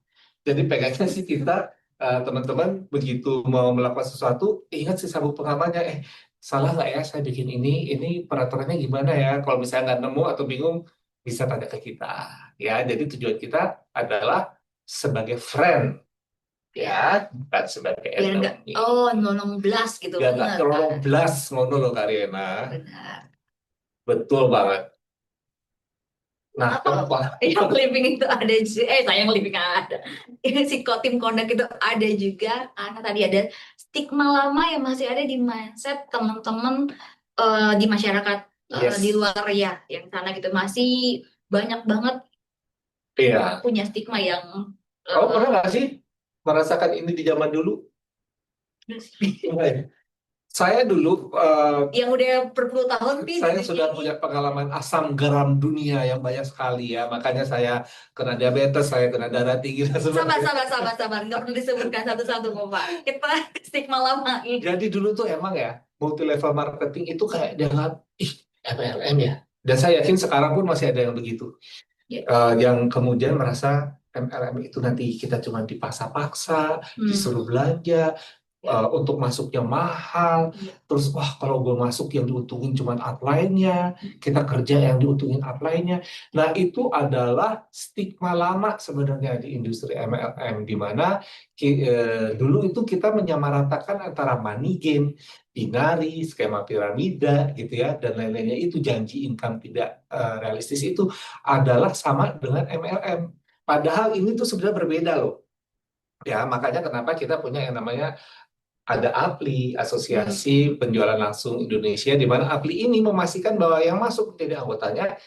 Jadi pegangnya sih kita, teman-teman, begitu mau melakukan sesuatu, ingat si sabuk pengamannya. Salah nggak ya saya bikin ini? Ini peraturannya gimana ya? Kalau misalnya nggak nemu atau bingung, bisa tanya ke kita. Ya, jadi tujuan kita adalah sebagai friend, ya, bukan sebagai Biar enggak, enemy. oh, 016 gitu, Biar nggak bener terlalu kan? blas, ngono loh Kariana. Benar. Betul banget. Nah, Kenapa kenapa? yang living itu ada juga, sayang living ada. Ini si tim kondak itu ada juga, karena tadi ada stigma lama yang masih ada di mindset teman-teman di masyarakat di Yes. luar ya, yang sana gitu masih banyak banget Iya. punya stigma yang Kamu pernah eh, nggak sih merasakan ini di zaman dulu? Enggak ya? Saya dulu, yang udah berpuluh tahun pi di saya sudah sini. punya pengalaman asam garam dunia yang banyak sekali ya. Makanya saya kena diabetes, saya kena darah tinggi dan Sabar, sebagainya. sabar, sabar, sabar. Nggak perlu disebutkan satu-satu kok, Pak. Kita stigma lama ini. Jadi dulu tuh emang ya, multi level marketing itu kayak dianggap, ih, MLM ya. Dan saya yakin sekarang pun masih ada yang begitu. Ya. Yang kemudian merasa MLM itu nanti kita cuma dipaksa-paksa, disuruh belanja, untuk masuknya mahal, Iya. terus wah kalau gue masuk yang diuntungin cuma upline-nya, kita kerja yang diuntungin upline-nya. Nah itu adalah stigma lama sebenarnya di industri MLM, di mana dulu itu kita menyamaratakan antara money game, binari, skema piramida gitu ya, dan lain-lainnya itu janji income tidak realistis itu adalah sama dengan MLM. Padahal ini tuh sebenarnya berbeda loh. Ya, makanya kenapa kita punya yang namanya ada APLI, Hmm. Asosiasi Penjualan Langsung Indonesia, di mana APLI ini memastikan bahwa yang masuk menjadi anggotanya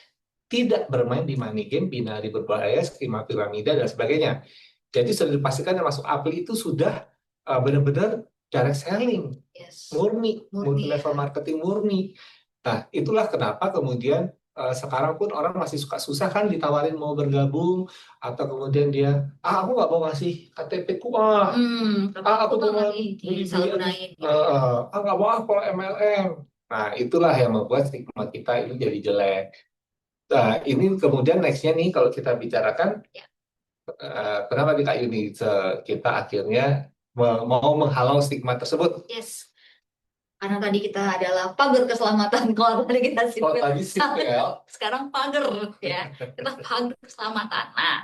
tidak bermain di money game, binari berbahaya, skema piramida, dan sebagainya. Jadi sudah dipastikan yang masuk APLI itu sudah benar-benar direct selling, Yes. murni, multi Murni level ya. marketing murni. Nah, itulah kenapa kemudian sekarang pun orang masih suka susah kan ditawarin mau bergabung, atau kemudian dia, aku nggak mau ngasih KTP ku, Tapi aku aku nggak cuma ngasih beli-beli aja, disalahgunain gitu ya. nggak mau kalau MLM. Nah, itulah yang membuat stigma kita itu jadi jelek. Nah, ini kemudian nextnya nih kalau kita bicarakan, Ya. kenapa nih Kak Yuni kita akhirnya mau menghalau stigma tersebut? Yes. Karena tadi kita adalah pagar keselamatan. Kalau tadi kita Oh, sipil, tadi sih ya. sekarang pagar ya. Kita pagar keselamatan. Nah,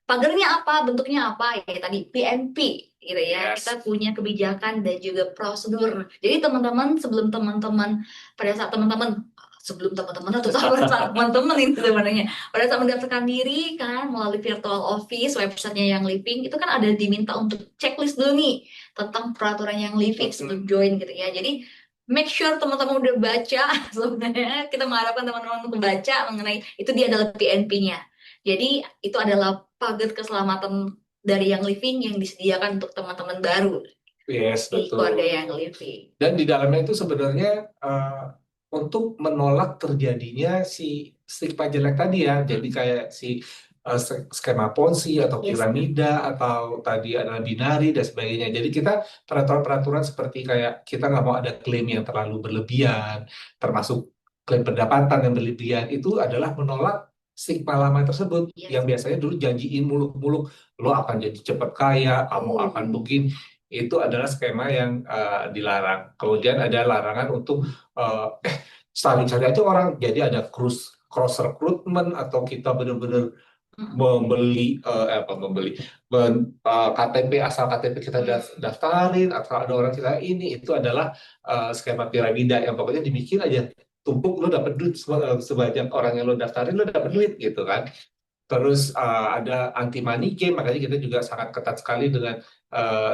pagarnya apa? Bentuknya apa? Ya tadi PNP gitu ya. Yes. Kita punya kebijakan dan juga prosedur. Jadi teman-teman sebelum teman-teman pada saat teman-teman sebelum teman-teman atau pada saat teman-teman ini sebenarnya pada saat mendaftarkan diri kan melalui virtual office websitenya yang Living itu kan ada diminta untuk checklist dulu nih tentang peraturan yang Living sebelum join gitu ya. Jadi make sure teman-teman udah baca. Sebenarnya kita mengharapkan teman-teman untuk baca mengenai itu dia adalah PNP-nya. Jadi itu adalah pagar keselamatan dari yang living yang disediakan untuk teman-teman baru Yes, di betul. keluarga yang living. Dan di dalamnya itu sebenarnya untuk menolak terjadinya si stigma jelek tadi ya. Jadi kayak si skema Ponzi atau Yes. piramida atau tadi adalah binari dan sebagainya. Jadi kita peraturan-peraturan seperti kayak kita nggak mau ada klaim yang terlalu berlebihan, termasuk klaim pendapatan yang berlebihan itu adalah menolak stigma lama tersebut Yes. yang biasanya dulu janjiin muluk-muluk lo akan jadi cepat kaya, kamu akan begini. Itu adalah skema yang dilarang. Kemudian ada larangan untuk cari-cari aja orang. Jadi ada cross recruitment atau kita benar-benar membeli KTP asal KTP kita daftarin atau ada orang kita ini itu adalah skema piramida yang pokoknya dibikin aja tumpuk lo dapat duit sebanyak orang yang lo daftarin lo dapat duit gitu kan. Terus ada anti money game, makanya kita juga sangat ketat sekali dengan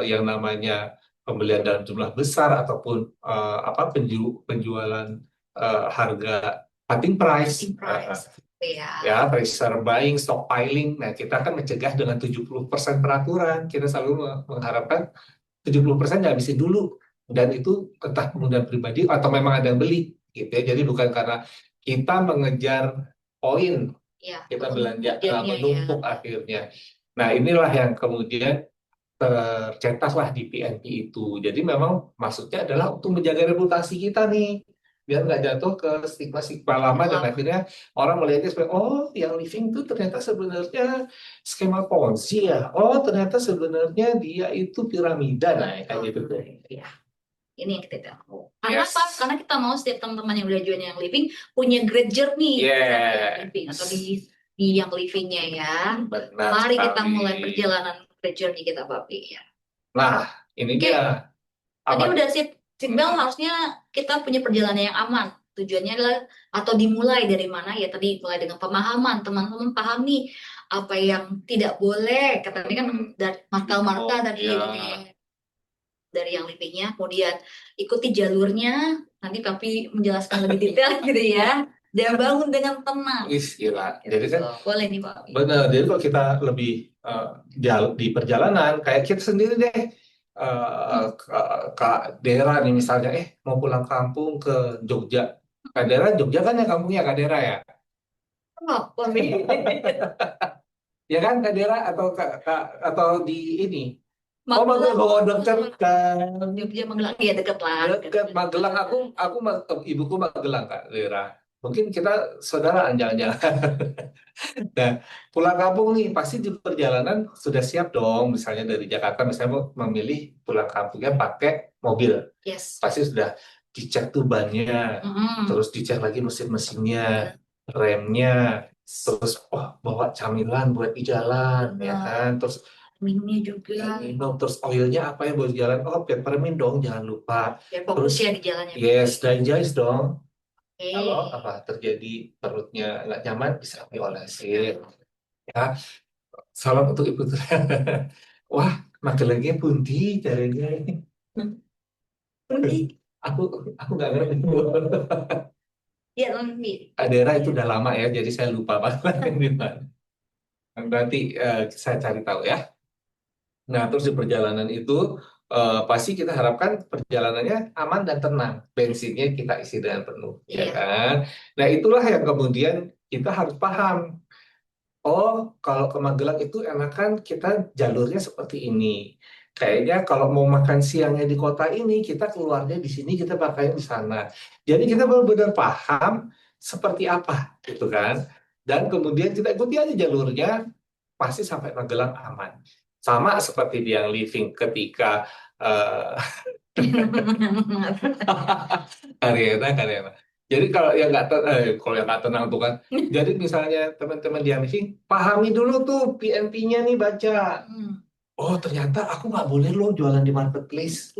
yang namanya pembelian dalam jumlah besar ataupun penjualan harga cutting price. Ya, pressure buying, stockpiling. Nah, kita akan mencegah dengan 70% peraturan. Kita selalu mengharapkan 70% dihabisin dulu. Dan itu entah kemudian pribadi atau memang ada yang beli. Gitu ya. Jadi bukan karena kita mengejar poin, kita belanja menumpuk akhirnya. Nah, inilah yang kemudian tercetaklah di PNP itu. Jadi memang maksudnya adalah untuk menjaga reputasi kita nih, biar nggak jatuh ke stigma-stigma lama dan akhirnya orang melihatnya sebagai oh yang living itu ternyata sebenarnya skema Ponzi ya, oh ternyata sebenarnya dia itu piramida, nah kayak gitu tuh. Ya. Ini yang kita mau. Karena apa? Karena kita mau setiap teman-teman yang udah join yang living punya great journey living atau di yang livingnya ya. Benar Mari sekali. kita mulai perjalanan great journey kita, Papi ya. Nah, ini dia. Tadi udah seatbelt harusnya kita punya perjalanan yang aman. Tujuannya adalah atau dimulai dari mana ya tadi mulai dengan pemahaman teman-teman paham nih apa yang tidak boleh kata ini kan dari marka-marka dari yang livingnya, kemudian ikuti jalurnya, nanti Papi menjelaskan lebih detail gitu ya, dan bangun dengan tenang. Gila. Jadi kan boleh nih Papi. Benar. Jadi kalau kita lebih di perjalanan, kayak kita sendiri deh, ke daerah nih misalnya, mau pulang kampung ke Jogja. Kak Dera, Jogja kan ya kampungnya Kak Dera ya? Oh, Papi. Ya kan Kak Dera atau di ini? Magelang, dekat kan? Jogja Magelang ya dekat lah. Dekat Magelang, ibuku Magelang Kak Dera. Mungkin kita saudaraan jangan-jangan. Nah, pulang kampung nih pasti di perjalanan sudah siap dong. Misalnya dari Jakarta, misalnya mau memilih pulang kampungnya pakai mobil, pasti sudah dicek tuh bannya, terus dicek lagi mesin-mesinnya, remnya, terus bawa camilan buat di jalan, ya kan? Terus minumnya juga. Minum, terus oilnya apa yang buat di jalan? Oh, peppermint dong, jangan lupa. Biar fokus ya di jalannya. Yes, Dynjais dong. Kalau terjadi perutnya nggak nyaman bisa diolesin. Ya, salam untuk ibu. Wah, magelengnya pundi caranya ini. Aku nggak ngerti. Iya, nanti. Daerah itu udah lama ya, jadi saya lupa mageleng di mana. Nanti saya cari tahu ya. Nah, terus di perjalanan itu pasti kita harapkan perjalanannya aman dan tenang. Bensinnya kita isi dengan penuh, ya kan? Nah, itulah yang kemudian kita harus paham. Oh, kalau ke Magelang itu enakan kita jalurnya seperti ini. Kayaknya kalau mau makan siangnya di kota ini, kita keluarnya di sini, kita pakainya di sana. Jadi kita benar-benar paham seperti apa, gitu kan? Dan kemudian kita ikuti aja jalurnya, pasti sampai Magelang aman. Sama seperti di yang living ketika Karyana. Jadi kalau yang nggak tenang tuh kan. Jadi misalnya teman-teman di living, pahami dulu tuh PNP-nya nih baca. Oh ternyata aku nggak boleh loh jualan di marketplace.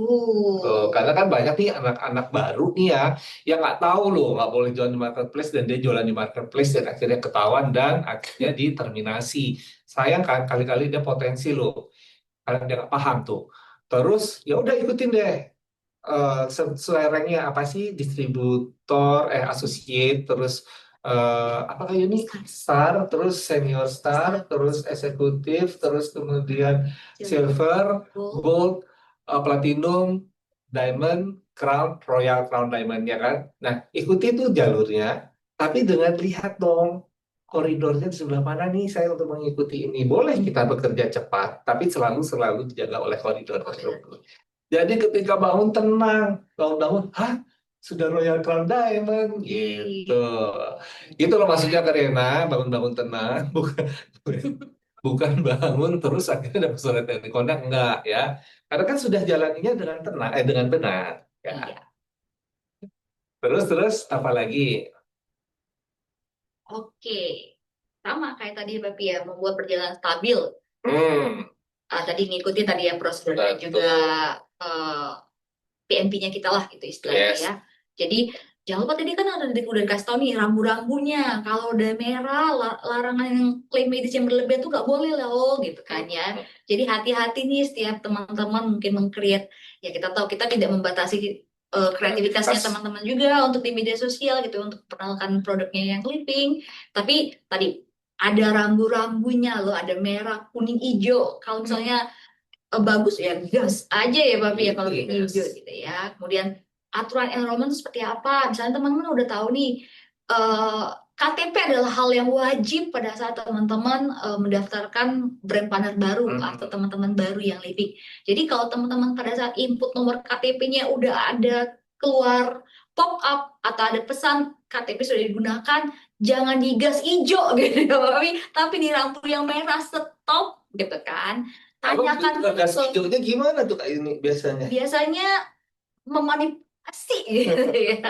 Karena kan banyak nih anak-anak baru nih ya yang nggak tahu loh nggak boleh jualan di marketplace dan dia jualan di marketplace dan akhirnya ketahuan dan akhirnya diterminasi. Sayang kan kali-kali dia potensi loh. Kalian dia nggak paham tuh. Terus ya udah ikutin deh sesuai ranknya apa sih distributor associate terus apakah ini star terus senior star terus eksekutif terus kemudian silver gold platinum diamond crown royal crown diamond ya kan. Nah ikuti tuh jalurnya tapi dengan lihat dong koridornya di sebelah mana nih saya untuk mengikuti ini. Boleh kita bekerja cepat, tapi selalu selalu dijaga oleh koridor tersebut. Jadi ketika bangun tenang, bangun-bangun, hah, sudah Royal Crown Diamond, gitu. Itu loh maksudnya Karena bangun-bangun tenang, bukan bukan bangun terus akhirnya dapat surat dari kondak, enggak ya. Karena kan sudah jalaninya dengan tenang, dengan benar, ya. Iya. Terus terus apa lagi? Oke. Sama kayak tadi Bapak ya, membuat perjalanan stabil. Hmm, Tadi ngikutin tadi ya prosedur dan juga betul. eh, PMP-nya kita lah gitu istilahnya Yes. ya. Jadi jangan lupa tadi kan udah dikasih tahu nih rambu-rambunya. Kalau udah merah, larangan yang klaim medis yang berlebihan tuh nggak boleh loh gitu kan ya. Jadi hati-hati nih setiap teman-teman mungkin meng-create, ya kita tahu kita tidak membatasi kreativitasnya Kreativitas. teman-teman juga untuk di media sosial gitu untuk memperkenalkan produknya yang living. Tapi tadi ada rambu-rambunya loh, ada merah, kuning, hijau. Kalau misalnya bagus ya gas aja ya Bapak ya kalau kayak Yes. hijau gitu ya. Kemudian aturan enrollment seperti apa? Misalnya teman-teman udah tahu nih eh, KTP adalah hal yang wajib pada saat teman-teman mendaftarkan brand partner baru atau teman-teman baru yang living. Jadi kalau teman-teman pada saat input nomor KTP-nya udah ada keluar pop up atau ada pesan KTP sudah digunakan, jangan digas hijau gitu ya Bapak, tapi di lampu yang merah stop gitu kan. Abang Tanyakan gas ke hijaunya gimana tuh Kak ini biasanya? biasanya memanipulasi gitu ya.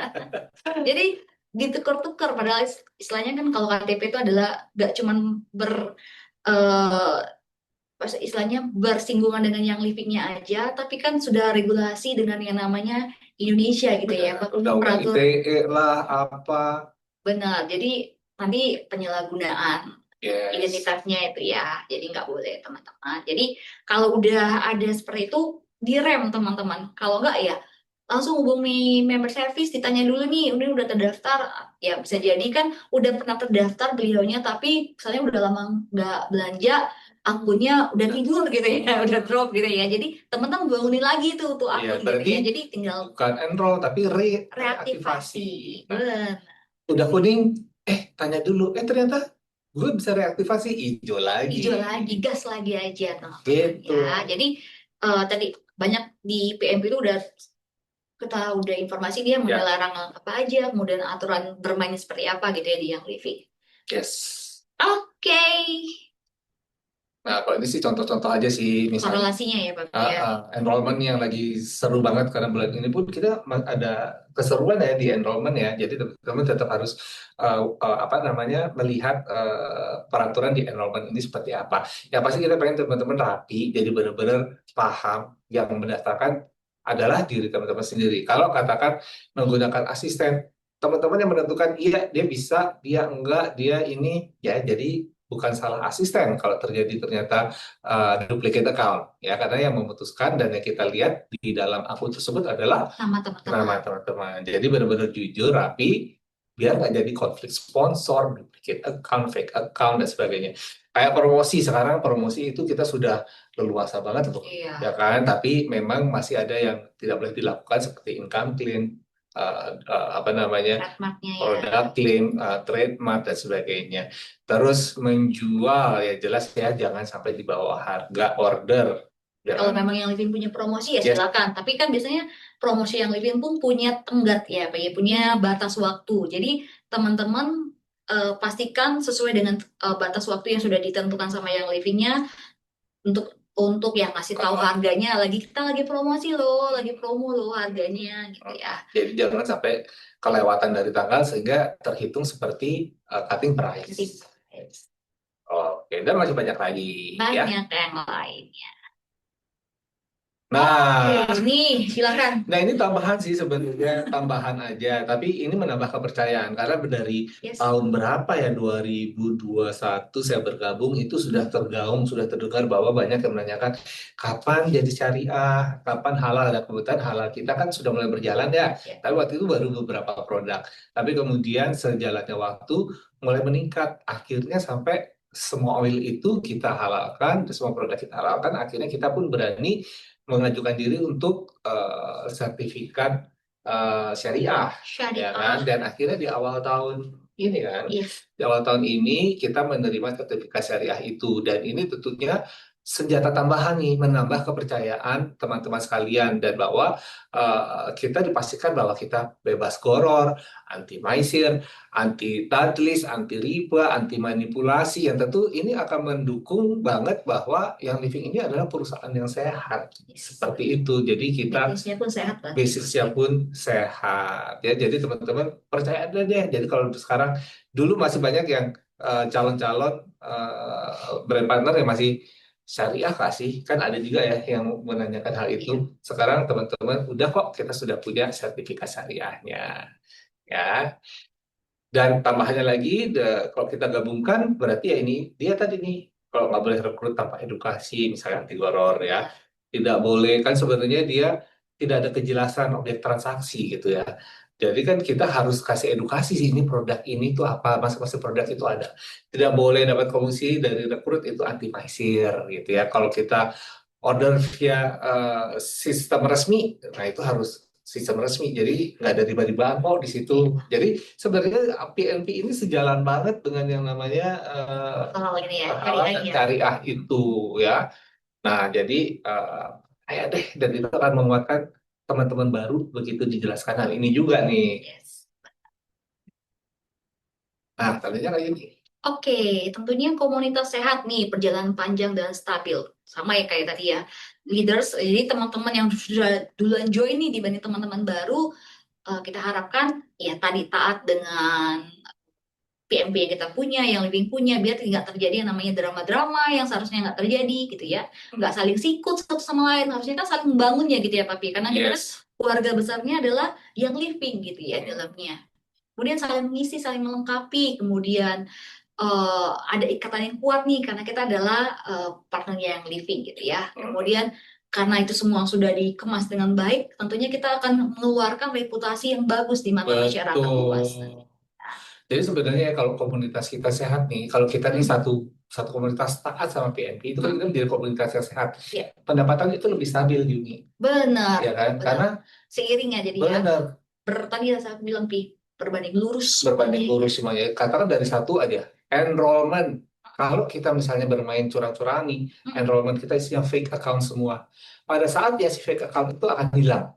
Jadi ditukar-tukar padahal istilahnya kan kalau KTP itu adalah gak cuman eh, istilahnya bersinggungan dengan yang livingnya aja, tapi kan sudah regulasi dengan yang namanya Indonesia gitu ya, Benar, undang-undang peratur ITE lah apa. benar. Jadi nanti penyalahgunaan Yes. identitasnya itu ya, jadi nggak boleh teman-teman. Jadi kalau udah ada seperti itu direm teman-teman. Kalau nggak ya langsung hubungi member service, ditanya dulu nih, udah terdaftar, ya bisa jadi kan udah pernah terdaftar beliaunya, tapi misalnya udah lama nggak belanja, akunnya udah tidur gitu ya, udah drop gitu ya. Jadi teman-teman bangunin lagi tuh Iya, akun gitu berarti ya. Jadi tinggal bukan enroll tapi reaktivasi. reaktivasi. Nah, Benar. udah kuning, tanya dulu, ternyata gue bisa reaktivasi hijau lagi. Hijau lagi, gas lagi aja teman-teman Gitu. ya. Jadi tadi banyak di PMP itu kita udah informasi dia mengenai Ya, larangan apa aja, kemudian aturan bermainnya seperti apa gitu ya di yang living. yes. Oke, Nah, kalau ini sih contoh-contoh aja sih, misalnya korelasinya ya Bapak ya. enrollment yang lagi seru banget karena bulan ini pun kita ada keseruan ya di enrollment ya. Jadi teman-teman tetap harus apa namanya melihat peraturan di enrollment ini seperti apa. Ya pasti kita pengen teman-teman rapi, jadi benar-benar paham yang mendaftarkan adalah diri teman-teman sendiri. Kalau katakan menggunakan asisten, teman-teman yang menentukan iya dia bisa, dia enggak, dia ini ya jadi bukan salah asisten kalau terjadi ternyata duplicate account ya karena yang memutuskan dan yang kita lihat di dalam akun tersebut adalah Sama nama teman-teman. teman-teman. Jadi benar-benar jujur, rapi, biar nggak jadi konflik sponsor, duplicate account, fake account dan sebagainya. Kayak promosi sekarang promosi itu kita sudah leluasa banget loh, Iya, ya kan? Tapi memang masih ada yang tidak boleh dilakukan seperti income claim, apa namanya trademarknya ya. produk claim, trademark dan sebagainya. Terus menjual ya jelas ya jangan sampai di bawah harga order. Kalau Jangan. memang yang living punya promosi ya Yes. silakan. Tapi kan biasanya promosi yang living pun punya tenggat ya, Pak ya, punya batas waktu. Jadi teman-teman pastikan sesuai dengan batas waktu yang sudah ditentukan sama yang livingnya untuk yang ngasih tahu harganya lagi kita lagi promosi loh, lagi promo loh harganya gitu ya. Jadi jangan sampai kelewatan dari tanggal sehingga terhitung seperti cutting price. Jadi Oke, dan masih banyak lagi ya. banyak yang lain. Nah, Oke, nih silakan. nah ini tambahan sih sebenarnya tambahan aja, tapi ini menambah kepercayaan karena dari Yes. tahun berapa ya 2021 saya bergabung itu sudah tergaung, sudah terdengar bahwa banyak yang menanyakan kapan jadi syariah, kapan halal. Dan kebetulan halal kita kan sudah mulai berjalan ya, tapi waktu itu baru beberapa produk. Tapi kemudian sejalannya waktu mulai meningkat, akhirnya sampai semua oil itu kita halalkan, semua produk kita halalkan, akhirnya kita pun berani mengajukan diri untuk sertifikat syariah, ya kan? Syariah. Dan akhirnya di awal tahun ini kan. Iya, Di awal tahun ini kita menerima sertifikasi syariah itu, dan ini tentunya senjata tambahan nih, menambah kepercayaan teman-teman sekalian, dan bahwa kita dipastikan bahwa kita bebas goror, anti maisir, anti tadlis, anti riba, anti manipulasi, yang tentu ini akan mendukung banget bahwa yang living ini adalah perusahaan yang sehat. yes. Seperti itu. Jadi kita Bisnisnya pun sehat lah. basisnya pun sehat ya. Jadi teman-teman percaya aja deh. Jadi kalau sekarang, dulu masih banyak yang calon-calon brand partner yang masih syariah kah sih? Kan ada juga ya yang menanyakan hal itu. Iya, Sekarang teman-teman udah kok, kita sudah punya sertifikat syariahnya ya. Dan tambahannya lagi, kalau kita gabungkan berarti ya ini dia tadi nih, kalau nggak boleh rekrut tanpa edukasi, misalnya anti goror ya, benar. tidak boleh kan, sebenarnya dia tidak ada kejelasan objek transaksi gitu ya. Jadi kan kita harus kasih edukasi sih, ini produk ini tuh apa, masing-masing produk itu ada. Tidak boleh dapat komisi dari rekrut, itu anti maisir gitu ya. Kalau kita order via sistem resmi, nah itu harus sistem resmi. Jadi nggak ada riba-ribaan kok di situ. Jadi sebenarnya PNP ini sejalan banget dengan yang namanya Kalau ini ya, cari halal dan ya. syariah itu ya. Nah, jadi kayak deh, dan itu akan menguatkan teman-teman baru begitu dijelaskan hal ini juga nih. Yes. Nah, tadinya kayak gini. Oke, tentunya komunitas sehat nih, perjalanan panjang dan stabil. Sama ya kayak tadi ya, leaders, jadi teman-teman yang sudah duluan join nih dibanding teman-teman baru, kita harapkan ya tadi taat dengan PMP yang kita punya, yang living punya, biar tidak terjadi yang namanya drama-drama yang seharusnya nggak terjadi gitu ya. Nggak saling sikut satu sama lain, harusnya kita saling membangun ya gitu ya Papi. Karena kita kan Yes. keluarga besarnya adalah yang living gitu ya Hmm. dalamnya. Kemudian saling mengisi, saling melengkapi, kemudian ada ikatan yang kuat nih karena kita adalah partnernya yang living gitu ya. Kemudian karena itu semua sudah dikemas dengan baik, tentunya kita akan mengeluarkan reputasi yang bagus di mata masyarakat luas. Betul. Jadi sebenarnya ya, kalau komunitas kita sehat nih, kalau kita nih Hmm, satu satu komunitas taat sama PNP, itu kan hmm, kita menjadi komunitas yang sehat. ya, Pendapatan itu lebih stabil Juni, benar, ya kan? benar. Karena Seiringnya jadi ya, benar, tadi saya bilang Pi, berbanding lurus semuanya. berbanding lurus semuanya. Katakan dari satu aja, enrollment. Kalau kita misalnya bermain curang-curangi, Hmm, enrollment kita isinya fake account semua. Pada saat ya si fake account itu akan hilang,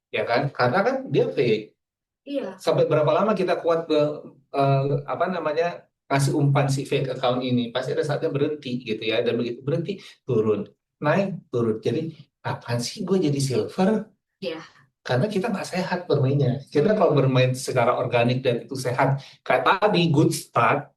ya kan? Karena kan dia fake. iya, Sampai berapa lama kita kuat apa namanya, kasih umpan si fake account ini, pasti ada saatnya berhenti gitu ya, dan begitu berhenti, turun, naik, turun. Jadi kapan sih gue jadi silver? iya. Karena kita nggak sehat bermainnya. Kita kalau Hmm, bermain secara organik dan itu sehat, kayak tadi good start,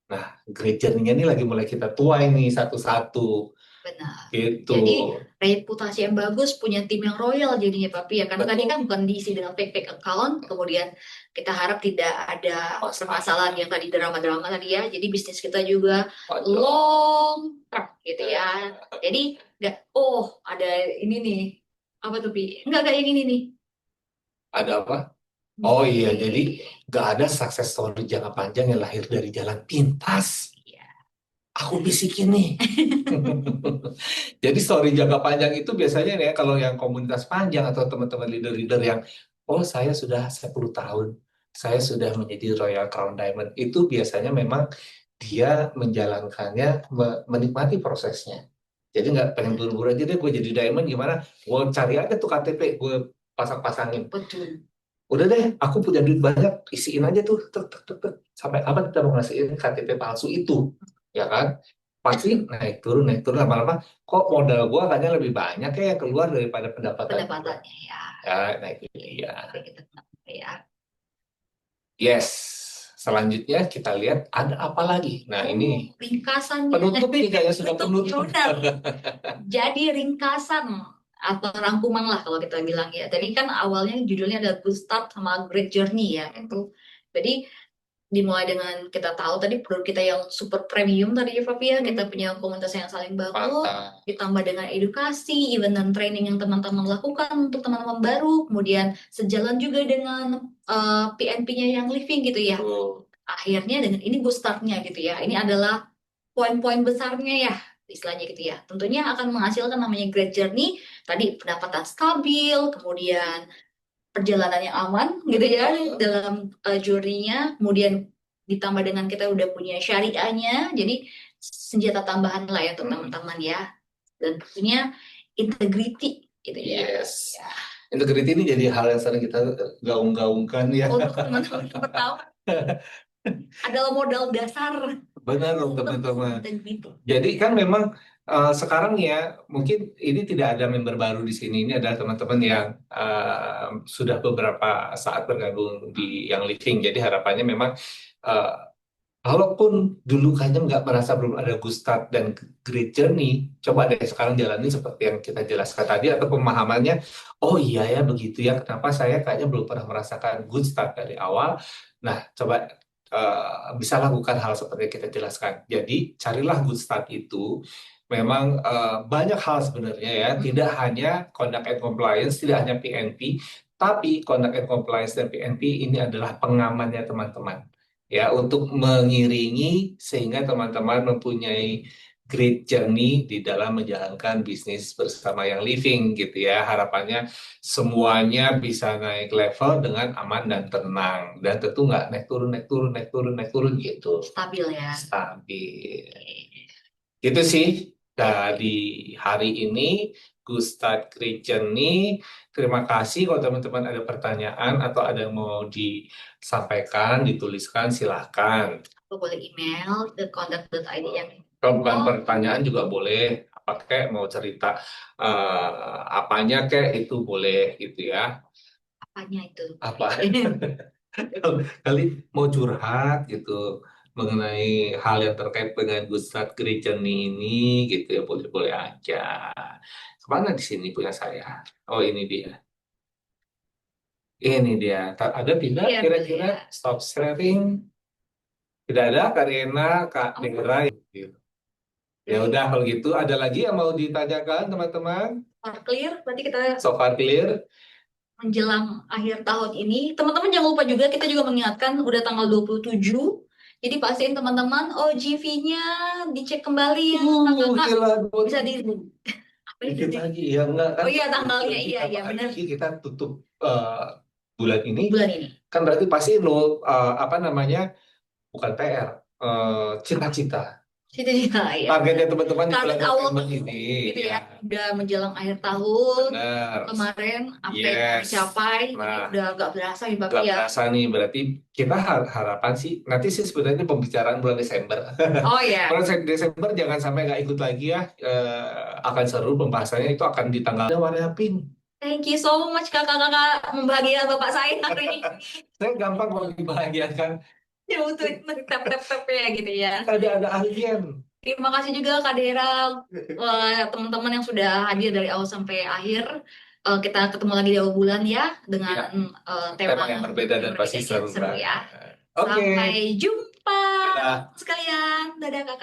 nah great journey-nya ini lagi mulai kita tuai nih satu-satu benar. gitu. Jadi reputasi yang bagus, punya tim yang royal jadinya Papi ya. Karena tadi kan Betul. bukan diisi dengan fake-fake account, kemudian kita harap tidak ada permasalahan Masalah. yang tadi drama-drama tadi ya. Jadi bisnis kita juga Waduh. long term gitu ya. Jadi nggak, oh ada ini nih, apa tuh Pi? Nggak kayak gini nih. Ada apa? Oh iya, jadi Di, gak ada sukses story jangka panjang yang lahir dari jalan pintas. ya. Aku bisikin nih. Jadi story jangka panjang itu biasanya nih ya, kalau yang komunitas panjang atau teman-teman leader-leader yang, oh saya sudah 10 tahun, saya sudah menjadi Royal Crown Diamond, itu biasanya memang dia menjalankannya, menikmati prosesnya. Jadi nggak pengen buru-buru aja deh gue jadi diamond, gimana? Gue cari aja tuh KTP, gue pasang-pasangin. Betul. Udah deh, aku punya duit banyak, isiin aja tuh, tek, tek, tek, tek. Sampai kapan kita mau ngasihin KTP palsu itu, ya kan? Pasti naik turun lama-lama. Kok modal gua kayaknya lebih banyak ya yang keluar daripada pendapatan gua. Pendapatannya ya. Ya, nah itu Oke, dia. oke, kita ya. Yes. Selanjutnya kita lihat ada apa lagi. Nah Oh, ini ringkasannya. penutup nih, kayaknya sudah Betul, penutup. benar. Jadi ringkasan atau rangkuman lah kalau kita bilang ya. Tadi kan awalnya judulnya ada Good Start sama Great Journey ya. Itu. Jadi dimulai dengan kita tahu tadi produk kita yang super premium tadi ya Papi ya. Kita punya komunitas yang saling bagus. Mantap. Ditambah dengan edukasi, event dan training yang teman-teman lakukan untuk teman-teman baru. Kemudian sejalan juga dengan PNP-nya yang living gitu ya. Tuh. Akhirnya dengan ini Good Start-nya gitu ya. Ini adalah poin-poin besarnya ya istilahnya gitu ya. Tentunya akan menghasilkan namanya great journey, tadi pendapatan stabil, kemudian perjalanan yang aman gitu ya dalam journey-nya, kemudian ditambah dengan kita udah punya syariahnya, jadi senjata tambahan lah ya untuk teman-teman ya. Dan tentunya integrity gitu ya. Yes. Ya. Integrity ini jadi hal yang sering kita gaung-gaungkan ya. Untuk teman-teman yang tahu adalah modal dasar Benar loh untuk teman-teman. integrity. Jadi kan memang sekarang ya mungkin ini tidak ada member baru di sini. Ini adalah teman-teman yang sudah beberapa saat bergabung di Yang Living. Jadi harapannya memang uh, kalaupun dulu kayaknya nggak merasa belum ada good start dan great journey, coba deh sekarang jalani seperti yang kita jelaskan tadi atau pemahamannya, oh iya ya begitu ya, kenapa saya kayaknya belum pernah merasakan good start dari awal. Nah, coba bisa lakukan hal seperti yang kita jelaskan. Jadi carilah good start itu. Memang banyak hal sebenarnya ya, tidak hanya conduct and compliance, tidak hanya PNP, tapi conduct and compliance dan PNP ini adalah pengamannya teman-teman ya untuk mengiringi sehingga teman-teman mempunyai great journey di dalam menjalankan bisnis bersama Yang Living gitu ya. Harapannya semuanya bisa naik level dengan aman dan tenang dan tentu nggak naik turun naik turun naik turun naik turun gitu. Stabil ya. Stabil. Gitu sih dari hari ini Gustad Christian nih. Terima kasih kalau teman-teman ada pertanyaan atau ada yang mau disampaikan, dituliskan silahkan. Lo boleh email ke contact.id yang Kalau bukan pertanyaan juga boleh. Apa kayak mau cerita apanya kayak itu boleh gitu ya. apanya itu. Apa kali mau curhat gitu mengenai hal yang terkait dengan Gustad Christian ini gitu ya boleh-boleh aja. Kemana di sini punya saya? Oh ini dia. Ini dia. Ada tidak Iya, kira-kira boleh ya. stop sharing? Tidak ada Karina, Kak Oh, Dera. Gitu. Ya udah kalau gitu ada lagi yang mau ditanyakan teman-teman? clear. Berarti kita So far clear? menjelang akhir tahun ini. Teman-teman jangan lupa juga kita juga mengingatkan udah tanggal 27. Jadi pastiin teman-teman OGV-nya dicek kembali ya. Kakak Gila, bisa di apa itu dikit sih? lagi ya enggak kan? Oh iya tanggalnya iya Kita iya benar lagi kita tutup bulan ini bulan ini. kan berarti pasti nol apa namanya bukan PR cita-cita Cita-cita ya. targetnya teman-teman di bulan Target awal November tahun ini gitu ya ya. Udah menjelang akhir tahun. benar Kemarin apa yang yes dicapai ini nah udah agak berasa ya Bapak nggak ya. berasa nih berarti kita harapan sih nanti sih sebenarnya pembicaraan bulan Desember Oh ya. bulan Desember jangan sampai nggak ikut lagi ya akan seru pembahasannya itu akan di tanggal warna pink. Thank you so much kakak-kakak membahagiakan Bapak saya hari ini. Saya gampang kalau dibahagiakan Ya butuh tap-tap-tap ya gitu ya. ada alien. Terima kasih juga Kak Dera, teman-teman yang sudah hadir dari awal sampai akhir. Kita ketemu lagi di awal bulan ya dengan Ya, tema tema yang berbeda dan pasti seru seru banget. ya. Oke. Sampai jumpa Dadah. sekalian. Dadah kakak.